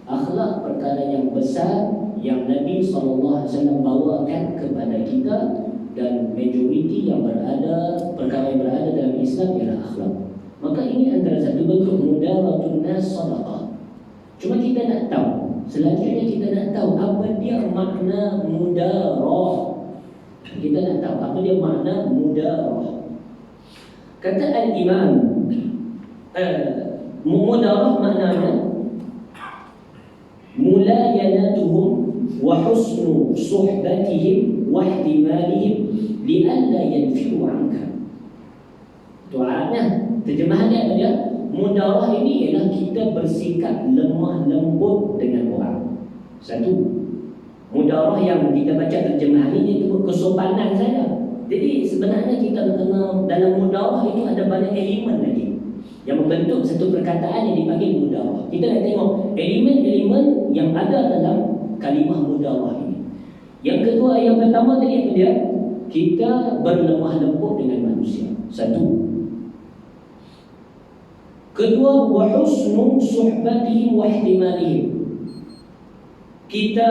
Akhlak perkara yang besar yang Nabi SAW bawakan kepada kita, dan majoriti yang perkara yang berada dalam Islam ialah akhlak. Maka ini antara satu bentuk mudaratun nas sadaqah. Cuma kita nak tahu, selanjutnya kita nak tahu apa dia makna mudarah. Kita nak tahu apa dia makna mudarah. Kata al-Imam, mudarah maknanya mulayanatuhum wa husnu suhbatihim wa ihtimalihim li'alla yanfiru anka. Itu Arabnya. Terjemahannya apa dia? Mudarah ini ialah kita bersikap lemah lembut dengan orang. Satu. Mudarah yang kita baca terjemahan ini itu kesopanan saja. Jadi sebenarnya kita kena dalam mudarah itu ada banyak elemen lagi yang membentuk satu perkataan yang dipanggil mudarah. Kita nak tengok elemen-elemen yang ada dalam kalimah mudarah ini. Yang kedua, yang pertama tadi apa dia? Kita berlemah lembut dengan manusia. Satu. Kedua, wa husnu suhbatihim wa ihtimalihim. Kita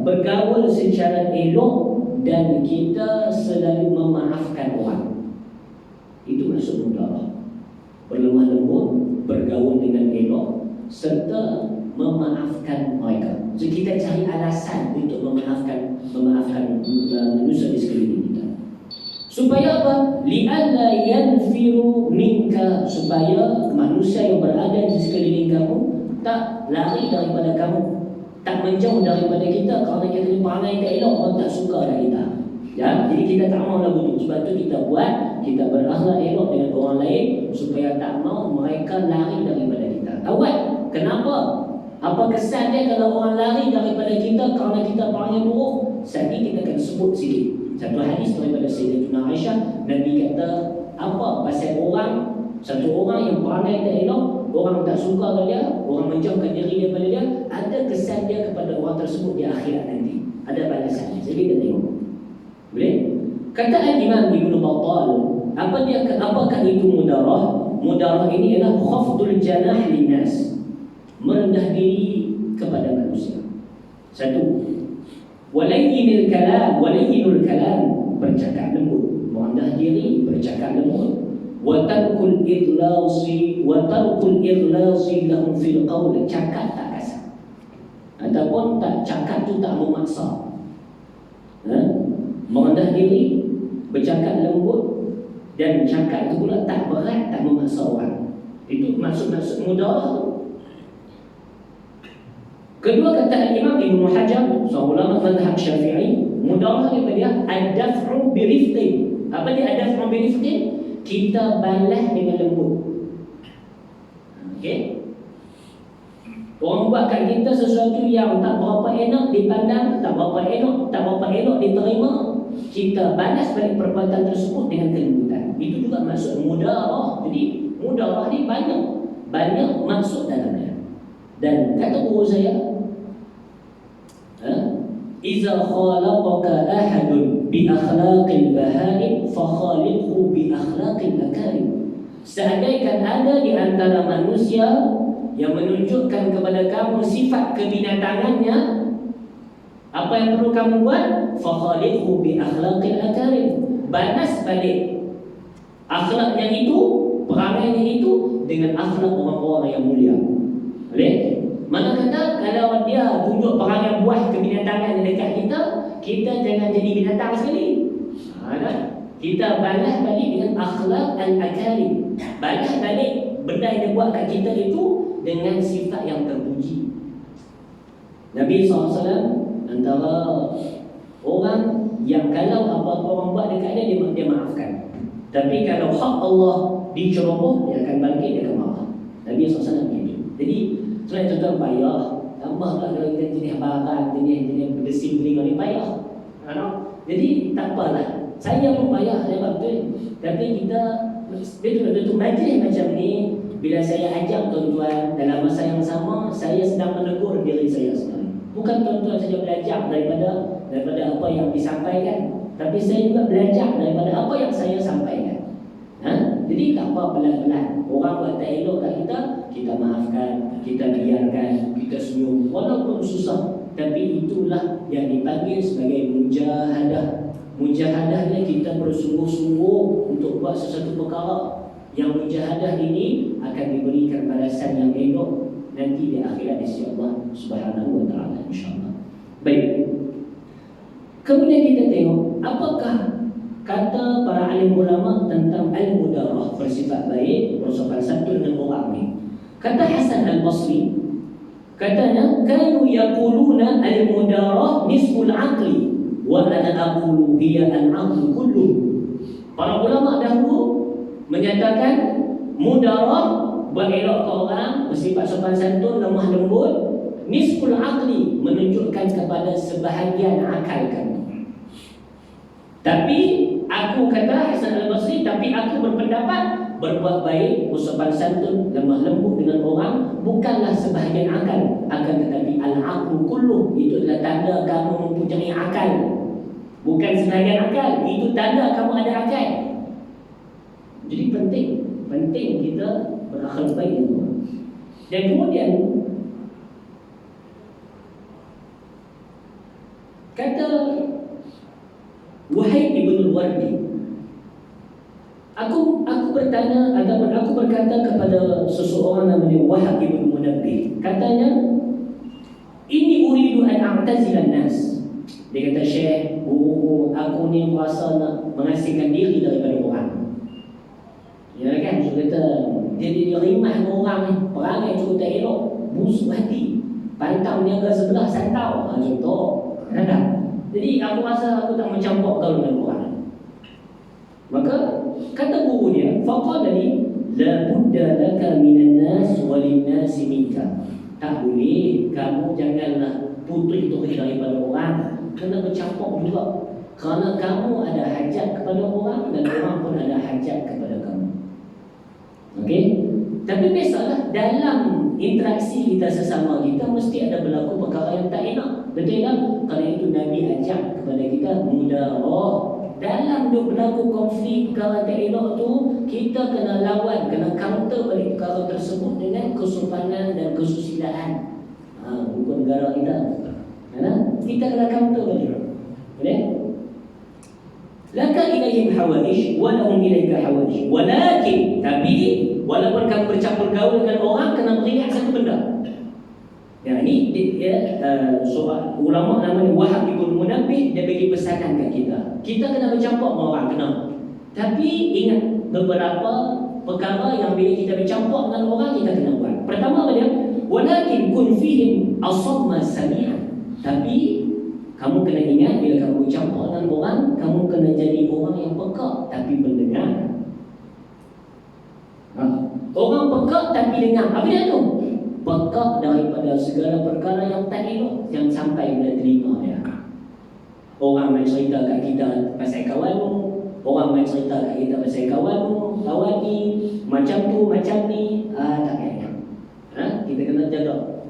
bergaul secara elok dan kita selalu memaafkan orang. Itu maksud mudarah. Berlemah lembut, bergaul dengan elok, serta memaafkan mereka. So kita cari alasan untuk memaafkan manusia di sekeliling kita. Supaya apa? Li'alla yanfiru minka, supaya manusia yang berada di sekeliling kamu tak lari daripada kamu, tak menjauh daripada kita kerana kita ni pandai tak elok, orang tak suka dah kita. Ya, jadi kita tak mau lagu tu. Sebab tu kita buat, kita berakhlak elok dengan orang lain supaya tak mau mereka lari daripada kita. Tahu kan? Kenapa? Apa kesan dia kalau orang lari daripada kita kerana kita pandai buruk? Saat ini kita akan sebut sikit. Satu hadis daripada Sayyidatuna Aisyah, Nabi kata apa pasal orang, satu orang yang pandai tak elok, orang tak suka dia, orang menjauhkan diri daripada dia, ada kesan dia kepada orang tersebut di akhirat nanti. Ada balasannya. Jadi kita tengok. Boleh? Kata Al-Imam Ibn Battal, apakah itu mudarah? Mudarah ini adalah khafdul janah linnas, merendah diri kepada manusia. Satu. Walayyinul kalam, bercakap lembut, merendah diri, bercakap lembut. Wa tarkul ighlasi lahum fil qawl, cakap tak kasar. Ataupun tak cakap tu tak memaksa. Merendah diri, bercakap lembut, dan cakap tu pula tak berat, tak memaksa orang. Itu maksud mudarah tu. Kedua, kata Imam Ibn Hajar, seorang ulama mazhab Syafi'i, mudarah dia ad-daf'u birifqin. Apa dia ad-daf'u birifqin? Kita balas dengan lembut. Okey? Orang buat kat kita sesuatu yang tak berapa enak dipandang, tak berapa elok diterima, kita balas balik perbuatan tersebut dengan kelembutan. Itu juga maksud mudarah. Jadi mudarah ni banyak maksud dalamnya. Dan kata guru saya, Iza khalaqaka ahadun bi akhlaqil bahaim fa khaliqhu bi akhlaqil akarim. Seandainya ada di antara manusia yang menunjukkan kepada kamu sifat kebinatangannya, apa yang perlu kamu buat? Fa khaliqhu bi akhlaqil akarim. Balas balik akhlaknya itu, perangainya itu dengan akhlak orang-orang yang mulia. Boleh? Mana kata kalau dia tunjuk perangai buah kebinatangan dekat kita, kita jangan jadi binatang sekali. Kita balas balik dengan akhlak al-akarim. Balas balik benda yang dia buat kat kita itu dengan sifat yang terpuji. Nabi SAW antara orang yang kalau apa-apa orang buat dekat dia maafkan. Tapi kalau hak Allah diceroboh, dia akan bangkit, dia akan marah. Nabi SAW begitu. Jadi selain tuan-tuan payah, tambahlah kalau kita jenis barang, jenis berdesim telinga ni payah. Jadi tak apalah. Saya pun payah, saya betul. Tapi kita betul-betul majlis macam ni, bila saya ajak tuan-tuan dalam masa yang sama, saya sedang menegur diri saya sendiri. Bukan tuan-tuan saja belajar daripada apa yang disampaikan, tapi saya juga belajar daripada apa yang saya sampaikan. Jadi tak apa, pelan-pelan. Orang buat tak elok kat kita, kita maafkan, kita biarkan, kita senyum. Walaupun susah, tapi itulah yang dipanggil sebagai mujahadah. Mujahadah ni kita bersungguh-sungguh untuk buat sesuatu perkara. Yang mujahadah ini akan diberikan balasan yang elok nanti di akhirat di sisi Allah Subhanahu wa taala, insya-Allah. Baik. Kemudian kita tengok apakah kata para alim ulama tentang al-mudarah, bersifat baik, bersopan santun dengan orang ni. Kata Hasan al-Basri, katanya kanu yaquluna al-mudarah nisful aqli wa ana aqulu hiya al-aqlu kullu. Para ulama dahulu menyatakan mudarah, berelok ke orang, bersifat sopan santun, lemah lembut, nisful aqli, menunjukkan kepada sebahagian akal kamu. Tapi aku kata Hasan al-Basri, tapi aku berpendapat berbuat baik, bersopan santun, lemah lembut dengan orang bukanlah sebahagian akal, akan tetapi al-aqlu kullu, itu adalah tanda kamu mempunyai akal. Bukan sebahagian akal, itu tanda kamu ada akal. Jadi penting kita berakhlak baik. Dan kemudian kata Wahid ibn al-Wardi, aku bertanya ataupun aku berkata kepada seseorang namanya Wahab ibn Munabbih, katanya, ini uridu an a'tazilan nas. Dia kata, Syekh, aku ni merasa nak mengasingkan diri daripada orang. Ya kan, dia kata dia rimah dengan orang ni, perangai cukup tak elok, busuk hati, pantang niaga sebelah santau, contoh. Jadi aku rasa aku tak mencampur gaul dengan orang. Maka kata guru dia, faqala li la budda laka minan nas walin nas minka. Tak boleh, kamu janganlah putih-putih daripada orang, kena bercampur juga. Kerana kamu ada hajat kepada orang dan orang pun ada hajat kepada kamu. Okey? Tapi biasalah dalam interaksi kita sesama kita mesti ada berlaku perkara yang tak enak. Betul tak? Kerana itu Nabi ajak kepada kita mudarah. Dalam berlaku konflik perkara tak elok tu, kita kena lawan, kena counter balik perkara tersebut dengan kesopanan dan kesusilaan. Hukum negara kita. Kita kena counter balik. Boleh? Laka ilaihim hawaij wa lahum ilaika hawaij. Walakin, tapi walaupun kamu bercampur gaul dengan orang, kena beringat satu benda. Ya, ini seorang ulama namanya Wahab ibn Munabbih, dia bagi pesanan kat kita. Kita kena bercampur dengan orang, kena. Tapi ingat beberapa perkara yang bila kita bercampur dengan orang kita kena buat. Pertama apa dia? Walakin kun fihim asamma sami'an. Tapi kamu kena ingat bila kamu bercampur dengan orang, kamu kena jadi orang yang peka tapi mendengar. Orang peka tapi dengar. Apa dia tu? Peka daripada segala perkara yang tak elok yang sampai pada telinga dia. Orang main cerita kat kita pasal kawanmu, orang main cerita kat kita pasal kawanmu, kawan ni macam tu, macam ni, tak kena. Kita kena jaga.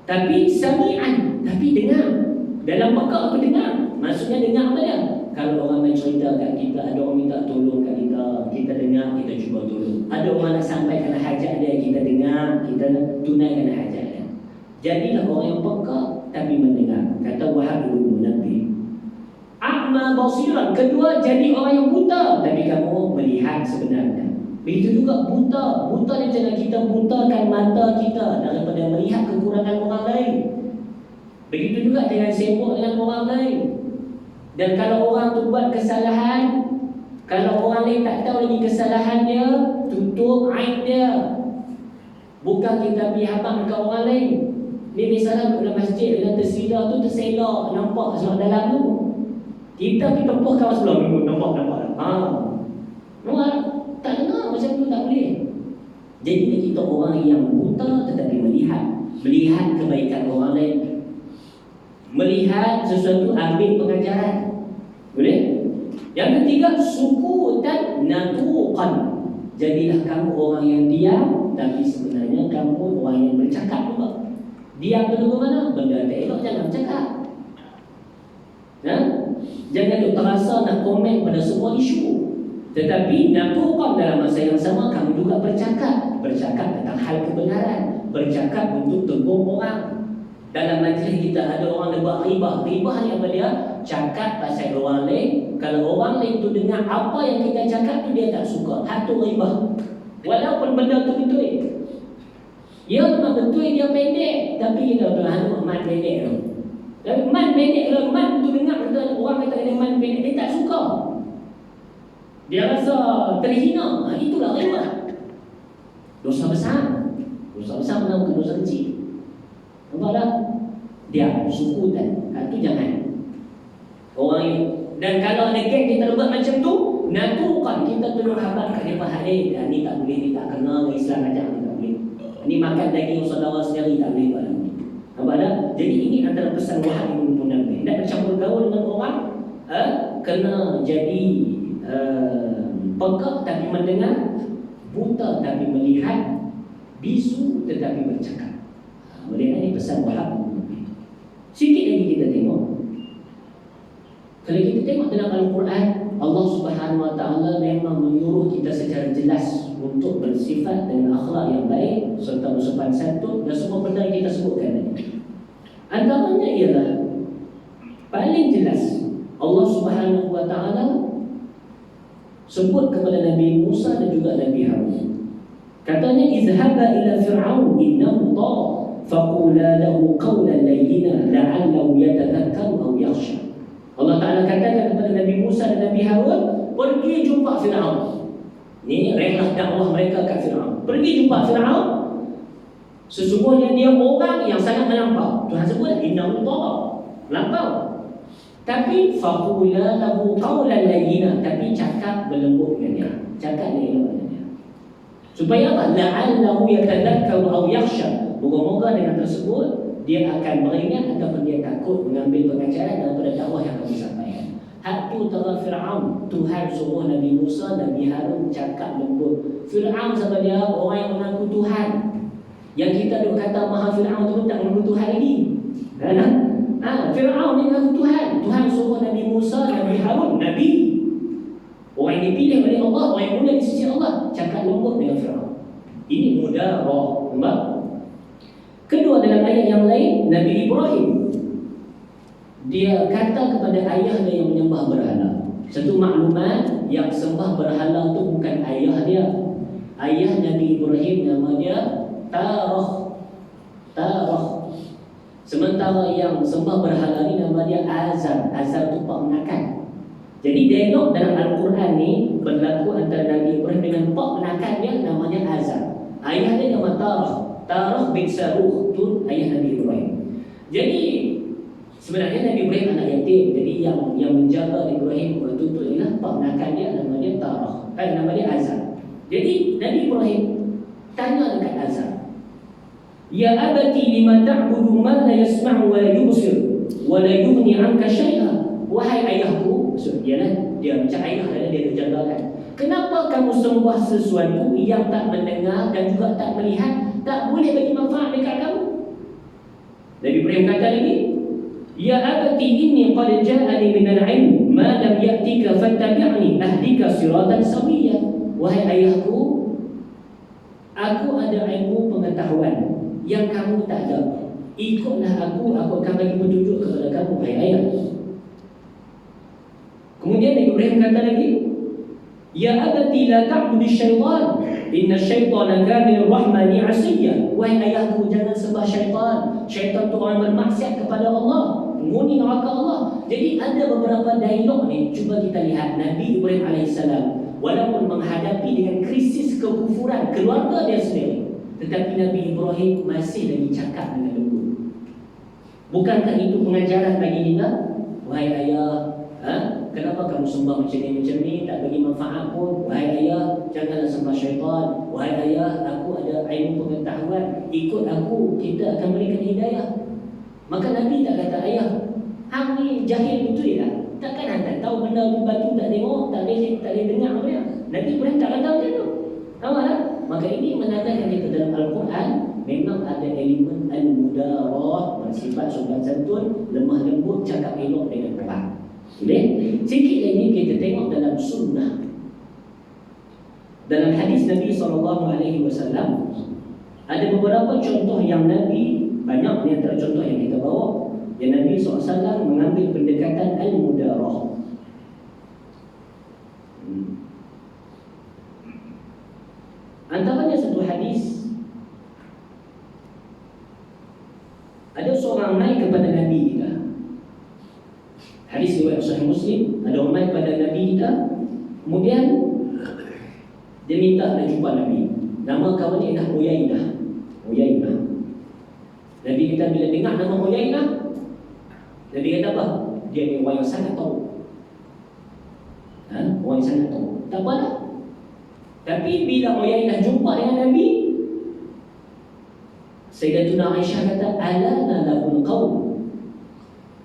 Tapi sami'an, tapi dengar. Dalam pekak aku dengar. Maksudnya dengar apa dia? Kalau orang main cerita kat kita, ada orang minta tolong kat kita dengar, kita cuba tolong. Ada orang nak sampaikan hajat dia, kita dengar, kita tunaikan hajat dia. Jadilah orang yang pekak tapi mendengar. Kata Wahab bin Munabbih. A'ma basiran. Kedua, jadi orang yang buta tapi kamu melihat sebenarnya. Begitu juga buta. Buta ni jangan kita butakan mata kita daripada melihat kekurangan orang lain. Begitu juga dengan sibuk dengan orang lain. Dan kalau orang tu buat kesalahan, kalau orang lain tak tahu lagi kesalahan dia, tutup aib dia. Bukan kita pergi habang dekat orang lain. Ni misalnya duduk dalam masjid dengan tersilap tu, terselak, nampak sebab dalam tu. Kita pergi tempuh kawan sebelah, nampak. Nampak? Tak dengar macam tu, tak boleh. Jadi kita orang yang buta tetapi melihat kebaikan orang lain, melihat sesuatu, ambil pengajaran. Boleh? Yang ketiga, suku dan natuqan. Jadilah kamu orang yang diam tapi sebenarnya kamu orang yang bercakap juga. Diam tu ke mana? Benda tak elok jangan bercakap. Jangan tu terasa nak komen pada semua isu. Tetapi natuqan dalam masa yang sama kamu juga bercakap tentang hal kebenaran, bercakap untuk tegur orang. Dalam majlis kita ada orang yang buat ribah. Ribah ni apa dia? Cakap pasal orang lain. Kalau orang lain tu dengar apa yang kita cakap tu dia tak suka. Hatu ribah. Walaupun benda tu betul. Ya memang betul dia pendek. Tapi kita tahu man pendek tu. Tapi man pendek kalau man tu dengar orang kata dia man pendek, dia tak suka. Dia rasa terhina. Itulah ribah. Dosa besar. Dosa besar bukan dosa kecil. Nampak tak? Dia sukutan. Itu jangan. Orang yang, dan kalau ada geng kita buat macam tu, natukan kita tolong habaq kat dia faham ni tak boleh, ni tak kena Islam ajar, ni tak boleh. Ni makan daging saudara sendiri tak boleh buat. Nampak tak? Jadi ini antara pesan Wahab bin Munabbih. Nak bercampur gaul dengan orang, kena jadi pekak tapi mendengar, buta tapi melihat, bisu tetapi bercakap. Mereka ni pesan Wahab bin Munabbih. Sikit lagi kita tengok. Kalau kita tengok dalam Al-Quran, Allah Subhanahu Wa Taala memang menyuruh kita secara jelas untuk bersifat dengan akhlak yang baik serta bersopan santun dan semua benda yang kita sebutkan tadi. Antaranya ialah paling jelas Allah Subhanahu Wa Taala sebut kepada Nabi Musa dan juga Nabi Harun. Katanya izhaba ila fir'aun innahu tagha faqula lahu qawlan layyina la'allahu yatadhakkaru aw yakhsha. Allah Ta'ala katakan kepada Nabi Musa dan Nabi Harun, pergi jumpa Fir'aun. Ini rehlah dakwah mereka kat Fir'aun. Pergi jumpa Fir'aun. Sesungguhnya dia orang yang sangat melampau. Tuhan sebut innahu tagha, melampau. Tapi faqula lahu qawlan layyina, tapi cakap berlembut dengan dia. Cakap elok dengan dia. Supaya apa? La'allahu yatadhakkaru aw yakhsha. Moga-moga dengan tersebut dia akan beringat ataupun dia takut mengambil pengajaran daripada dakwah yang kami sampaikan. Hak tu tera Fir'aun. Tuhan suruh Nabi Musa dan Nabi Harun cakap lembut. Fir'aun sama dia orang yang mengaku Tuhan. Yang kita duk kata Maha Fir'aun tu tak mengaku Tuhan lagi. Fir'aun ni mengaku Tuhan. Tuhan suruh Nabi Musa dan Nabi Harun, Nabi. Orang yang dipilih oleh Allah, orang yang mulia di sisi Allah, cakap lembut dengan Fir'aun. Ini mudarah. Nampak? Kedua, dalam ayat yang lain, Nabi Ibrahim dia kata kepada ayahnya yang menyembah berhala. Satu maklumat, yang sembah berhala tu bukan ayah dia. Ayah Nabi Ibrahim nama dia Tarah. Sementara yang sembah berhala ni nama dia Azar. Azar tu pak menakan. Jadi dialog dalam Al-Quran ni berlaku antara Nabi Ibrahim dengan pak menakan dia namanya Azar. Ayah dia nama Tarah bin Saruh, tu ayah Nabi Ibrahim. Jadi sebenarnya Nabi Ibrahim anak yatim. Jadi yang menjaga Ibrahim waktu tu ialah pak menakan dia nama dia Tarah. Nama dia Azar. Jadi Nabi Ibrahim tanya dekat Azar, ya abati lima ta'budu ma la yasma'u wa la yubsir wa la yughni 'anka syai'a. Wahai ayahku, maksudnya dia macam ayah dia dijagakan. Kenapa kamu sembah sesuatu yang tak mendengar dan juga tak melihat, tak boleh bagi manfaat dekat kamu? Nabi Ibrahim kata lagi, Ya abati inni qad ja'ani minal ilm ma lam ya'tika fattabi'ni ahdika siratan sawiyya. Wahai ayahku, aku ada ilmu pengetahuan yang kamu tak ada. Ikutlah aku akan bagi petunjuk kepada kamu, wahai ayah. Kemudian Ibrahim kata lagi, ya abati la ta'budi syaitan, inna syaitana kana lirrahmani 'asiyya. Wahai ayahku, jangan sembah syaitan. Syaitan tu orang bermaksiat kepada Allah, menghuni neraka Allah. Jadi ada beberapa dialog ni, cuba kita lihat Nabi Ibrahim alaihissalam walaupun menghadapi dengan krisis kekufuran keluarga dia sendiri, tetapi Nabi Ibrahim masih lagi cakap dengan lembut. Bukankah itu pengajaran bagi kita? Wahai ayah, kenapa kamu sembah macam ni, tak bagi manfaat pun? Wahai ayah, janganlah sembah syaitan. Wahai ayah, aku ada ilmu pengetahuan, ikut aku, kita akan berikan hidayah. Maka Nabi tak kata, ayah, hang ni jahil betul ya? Takkan hang tak tahu benda tu, batu tak tengok, tak boleh dengar apa dia? Nabi Ibrahim tak kata macam tu. Tahu tak? Maka ini menandakan kita dalam Al-Quran memang ada elemen al-mudarah, bersifat sopan santun, lemah lembut, cakap elok dengan pelan. Boleh? Sikit lagi kita tengok dalam sunnah. Dalam hadis Nabi SAW ada beberapa contoh yang Nabi, banyak ni antara contoh yang kita bawa, yang Nabi SAW mengambil pendekatan al-mudarah. Antaranya satu hadis, ada seorang naik kepada Nabi kita. Hadis riwayat Sahih Muslim, ada orang naik kepada Nabi kita, kemudian dia minta nak jumpa Nabi. Nama kawan dia adalah Uyainah. Nabi kita bila dengar nama Uyainah, Nabi kata apa? Dia ni orang yang sangat tahu. Orang yang sangat tahu. Tak apa lah. Tapi bila Uyainah jumpa dengan Nabi, Sayyidatuna Aisyah kata, alana lahul qaum.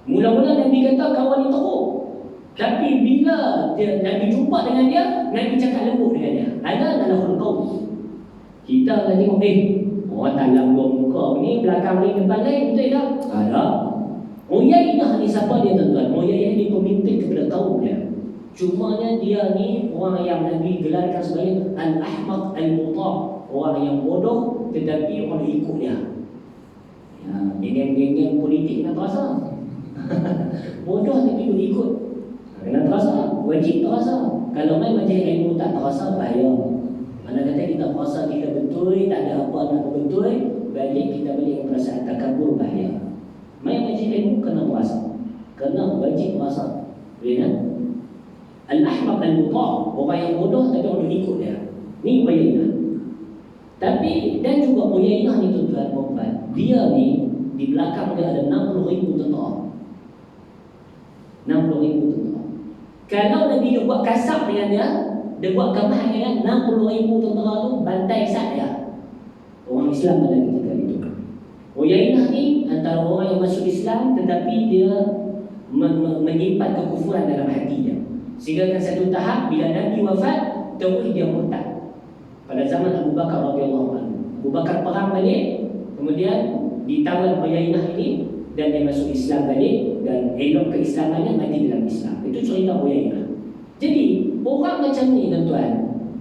Mula-mula Nabi kata kawan ni teruk, tapi bila Nabi jumpa dengan dia, Nabi cakap lembut dengan dia. Alana lahul qaum. Kita akan tengok, orang dalam dua muka ni, belakang ni, depan lain, betul tak? Ada. Uyainah ni siapa dia tuan-tuan? Uyainah ni pemimpin kepada kaum dia. Cumanya dia ni orang yang Nabi gelarkan sebagai al-ahmaq al-muta', orang yang bodoh tetapi orang ikut dia. Ya, geng-geng politik nak terasa. Bodoh tapi dia ikut. Kena terasa, wajib terasa. Kalau main majlis ilmu tak terasa, bahaya. Mana kata kita terasa kita betul, tak ada apa nak betul, balik kita balik perasaan takabur, bahaya. Main majlis ilmu kena terasa, kena wajib terasa. Boleh tak? Al-ahmaq al-muta', orang yang bodoh tapi orang ikut dia. Ni Uyainah. Tapi dan juga Uyainah ni tuan-tuan puan, dia ni di belakang dia ada 60,000 tentera. 60,000 tentera. Kalau Nabi dia buat kasar dengan dia buat kemah dengan 60,000 tentera tu bantai sat dia. Orang Islam ada ketika itu. Uyainah ni antara orang yang masuk Islam tetapi dia menyimpan kekufuran dalam hatinya. Sehingga kan satu tahap bila Nabi wafat, terus dia murtad. Pada zaman Abu Bakar radhiyallahu anhu. Abu Bakar perang balik, kemudian ditawan Uyainah ini dan dia masuk Islam balik dan elok keislamannya, mati dalam Islam. Itu cerita Uyainah. Jadi, orang macam ni tuan-tuan,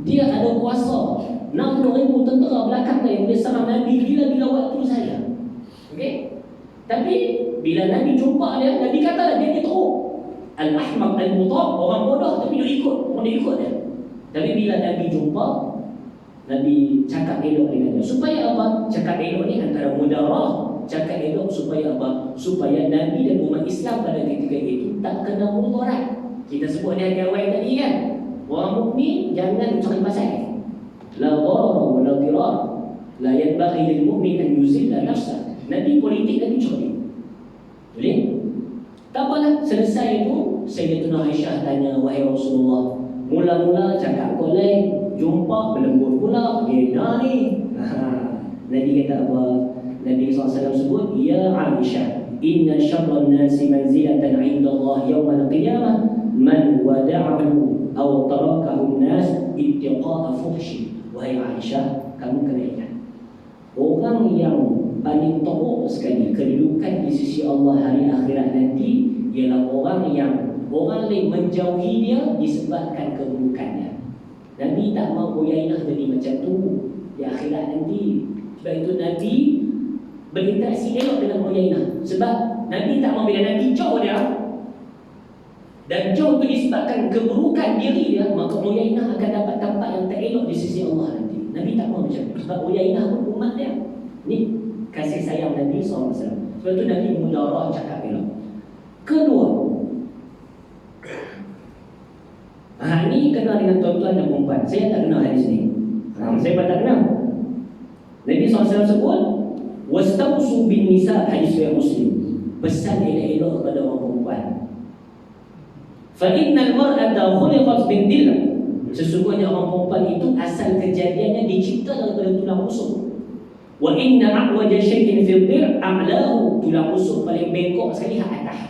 dia ada kuasa 60,000 tentera belakang dia yang boleh serang Nabi bila-bila waktu saja. Okey? Tapi bila Nabi jumpa dia, Nabi katalah dia teruk. Al-ahmaq al-muta', orang bodoh tapi dia ikut dia. Tapi bila Nabi jumpa, Nabi cakap elok dengan dia. Supaya apa? Cakap elok ni antara mudarah. Cakap elok supaya apa? Supaya Nabi dan umat Islam pada ketika itu tak kena mudarat. Kita sebut dia awal tadi kan, orang mukmin jangan cari pasal. La darara wa la dirar. La yanbaghi lil mu'min an yuzilla nafsah. Nabi politik Nabi cari. Boleh? Tak apalah, selesai itu Sayyidatuna Aisyah tanya, wahai Rasulullah, mula-mula cakap kau lain, jumpa berlembut pula, dia ni. Nabi kata apa? Nabi SAW sebut, ya Aisyah, inna syarran nasi manzilatan 'inda Allah yawmal qiyamah man wada'ahu aw tarakahu an-nas ittiqa'a fuhshi. Wahai Aisyah, kamu kena ingat, orang yang paling teruk sekali kedudukan di sisi Allah hari akhirat nanti ialah orang lain menjauhi dia disebabkan keburukannya. Nabi tak mahu Uyainah jadi macam tu di akhirat nanti. Sebab itu Nabi berinteraksi elok dengan Uyainah. Sebab Nabi tak mahu bila Nabi jauh dia, dan jauh itu disebabkan keburukan diri dia, maka Uyainah akan dapat tempat yang tak elok di sisi Allah nanti. Nabi tak mahu macam tu. Sebab Uyainah pun umat dia. Ni kasih sayang Nabi SAW. Sebab itu Nabi mudarah cakap elok. Kedua, ni kenal dengan tuan-tuan dan perempuan. Saya tak kenal hadis ni. Saya pun tak kenal. Nabi SAW sebut, wastausu bin nisa, hadis riwayat Muslim. Pesan elok-elok kepada orang perempuan. Fa innal mar'ata khuliqat min dil'. Sesungguhnya orang perempuan itu asal kejadiannya dicipta daripada tulang rusuk. Wa inna a'waja shay'in fi dhil' a'lahu. Tulang rusuk paling bengkok sekali hak atas.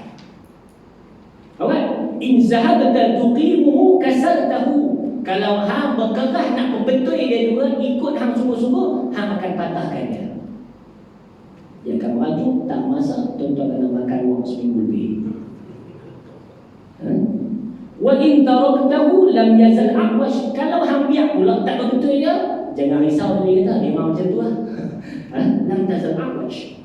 Alright. In zahabta tuqimuhu kasartahu. Kalau hang berkerah nak membetul dia juga, ikut hang sungguh-sungguh, hang akan patahkan dia. Yang kamu maju tak masa, tuan-tuan kena makan wang seminggu lebih. Wa in taraktahu lam yazal a'wash. Kalau hang biar pula tak betul dia, jangan risau dia kata memang macam tu lah. Lam yazal a'wash.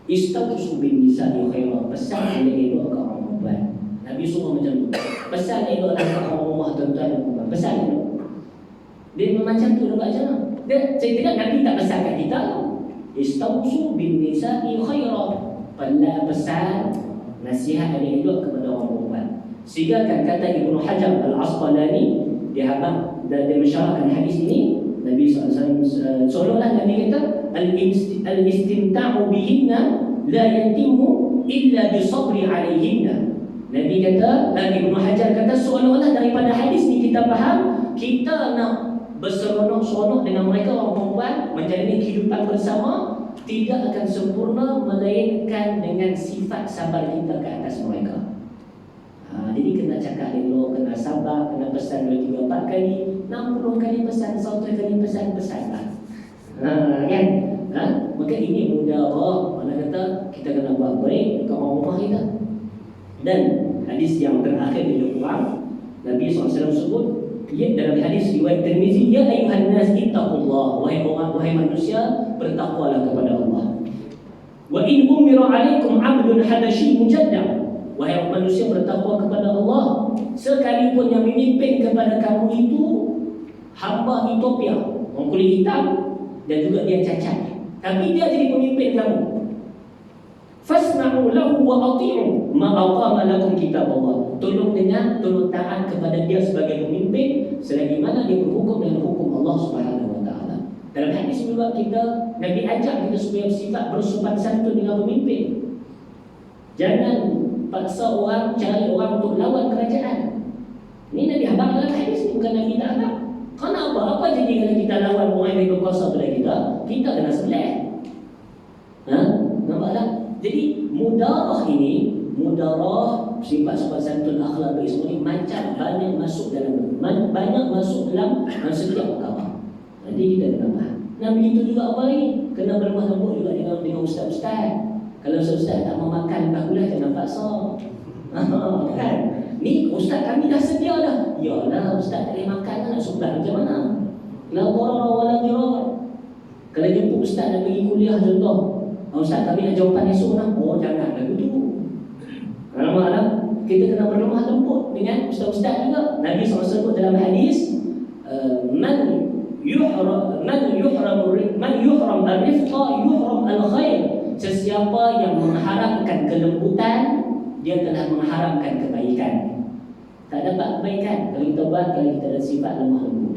Istausu bin nisa'i khaira. Pesan dia elok ke orang perempuan. Nabi suruh macam tu. Pesan elok ke orang rumah tuan-tuan dan perempuan. Pesan elok. Dia memang macam tu nampak macam mana. Dia saya tidak Nabi tak pesan kat kita. Istausu bin nisa'i khaira. Pesan nasihat dia elok kepada orang perempuan. Sehingga kan kata Ibnu Hajar Al-Asqalani dia mensyarahkan hadis ini, Nabi SAW seolah-olah Nabi kata al-istimta'u bihinna la yatimmu illa bisabri alaihinna. Nabi kata, Ibnu Hajar kata seolah-olah daripada hadis ni kita faham kita nak berseronok-seronok dengan mereka orang perempuan, menjalani kehidupan bersama tidak akan sempurna melainkan dengan sifat sabar kita ke atas mereka. Jadi kena cakap elok, kena sabar, kena pesan 2, 3, 4 kali, 60 kali pesan, 100 kali pesan lah. Kan? Maka ini mudarah. Mana kata kita kena buat baik ke orang rumah kita. Dan hadis yang terakhir di Al-Quran, Nabi SAW sebut, dalam hadis riwayat Tirmizi, ya ayuhan nas ittaqullah, wahai manusia, bertakwalah kepada Allah. Wa in umira alaikum 'abdun habasyi mujaddah. Wahai manusia, bertakwa kepada Allah, sekalipun yang memimpin kepada kamu itu hamba Ethiopia, orang kulit hitam, dan juga dia cacat, tapi dia jadi pemimpin kamu. Fasma'u lahu wa ati'u ma aqama lakum kitab Allah. Tolong dengar, tolong taat kepada dia sebagai pemimpin selagi mana dia berhukum dengan hukum Allah Subhanahu wa taala. Dalam hadis juga kita Nabi ajak kita supaya bersifat bersopan santun dengan pemimpin. Jangan paksa orang, cari orang untuk lawan kerajaan. Ini Nabi habaq dalam hadis ni, bukan Nabi tak habaq. Kenapa? Apa jadi kalau kita lawan orang yang berkuasa pada kita? Kita kena sebelah. Nampak tak? Jadi mudarah ini, mudarah sifat sopan santun, akhlak baik semua ni macam banyak masuk dalam setiap perkara. Jadi kita kena faham. Nabi itu juga apa lagi? Kena berlemah lembut juga dengan ustaz-ustaz. Kalau ustaz tak mau makan, bakulah jangan paksa. Kan? Ni ustaz kami dah sedia dah. Yalah, ustaz tak boleh makan, nak sumpah macam mana? La darara wa la dirar. Kalau jumpa ustaz nak pergi kuliah contoh, ustaz kami nak jawapan esok lah. Oh jangan lagu tu. Malam-malam kita kena berlemah lembut dengan ustaz-ustaz juga. Nabi SAW sebut dalam hadis, man yuhram ar-rifqa yuhram al-khair. Sesiapa yang mengharapkan kelembutan, dia telah mengharapkan kebaikan. Tak dapat kebaikan kalau kita buat, kalau kita ada sifat lemah lembut.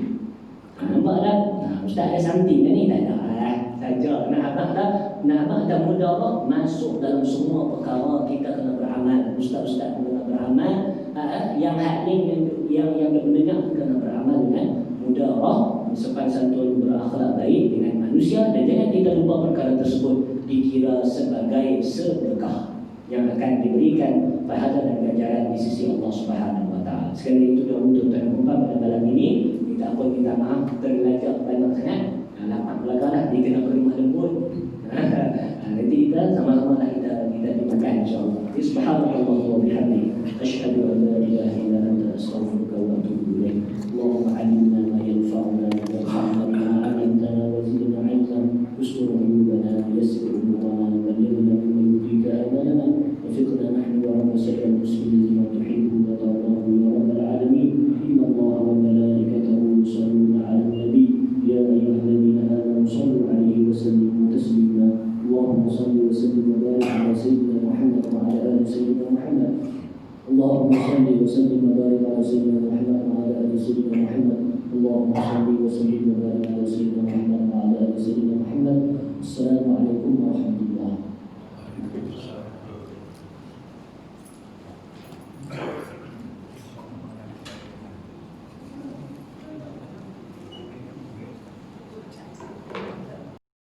Nampak tak? Ustaz ada something ni? Tak ada. Saja. Nak abang dah mudarah masuk dalam semua perkara kita kena beramal. Ustaz-ustaz kena beramal. Yang hakim yang mendengar kena beramal dengan mudarah, sopan santun, berakhlak baik dengan manusia, dan jangan kita lupa perkara tersebut dikira sebagai sedekah yang akan diberikan pahala dan ganjaran di sisi Allah Subhanahu wa taala. Sekali itu dahulu tuan-tuan dan puan pada malam ini, kita maaf terlajar banyak sangat. Lapang belakang lah, dia kena berlemah lembut. insyaallah. Subhanallah wa bihamdihi asyhadu an la ilaha illa anta astaghfiruka wa atubu ilaik. Allahumma 'allimna ma yanfa'una warhamna bima 'allamtana wa zidna 'ilman ustur 'uyubana yassir umurana ballighna bima yurdika amalana وفقنا نحن وسائر المسلمين لما تحب وترضاه يا رب العالمين. إن الله وملائكته يصلون على النبي يا أيها الذين آمنوا صلوا عليه وسلموا تسليما. اللهم صل وسلم وبارك على سيدنا محمد وعلى آل سيدنا محمد. اللهم صل وسلم وبارك على سيدنا محمد وعلى آل سيدنا محمد. اللهم صل وسلم وبارك على سيدنا محمد وعلى آل سيدنا محمد. السلام عليكم ورحمة الله.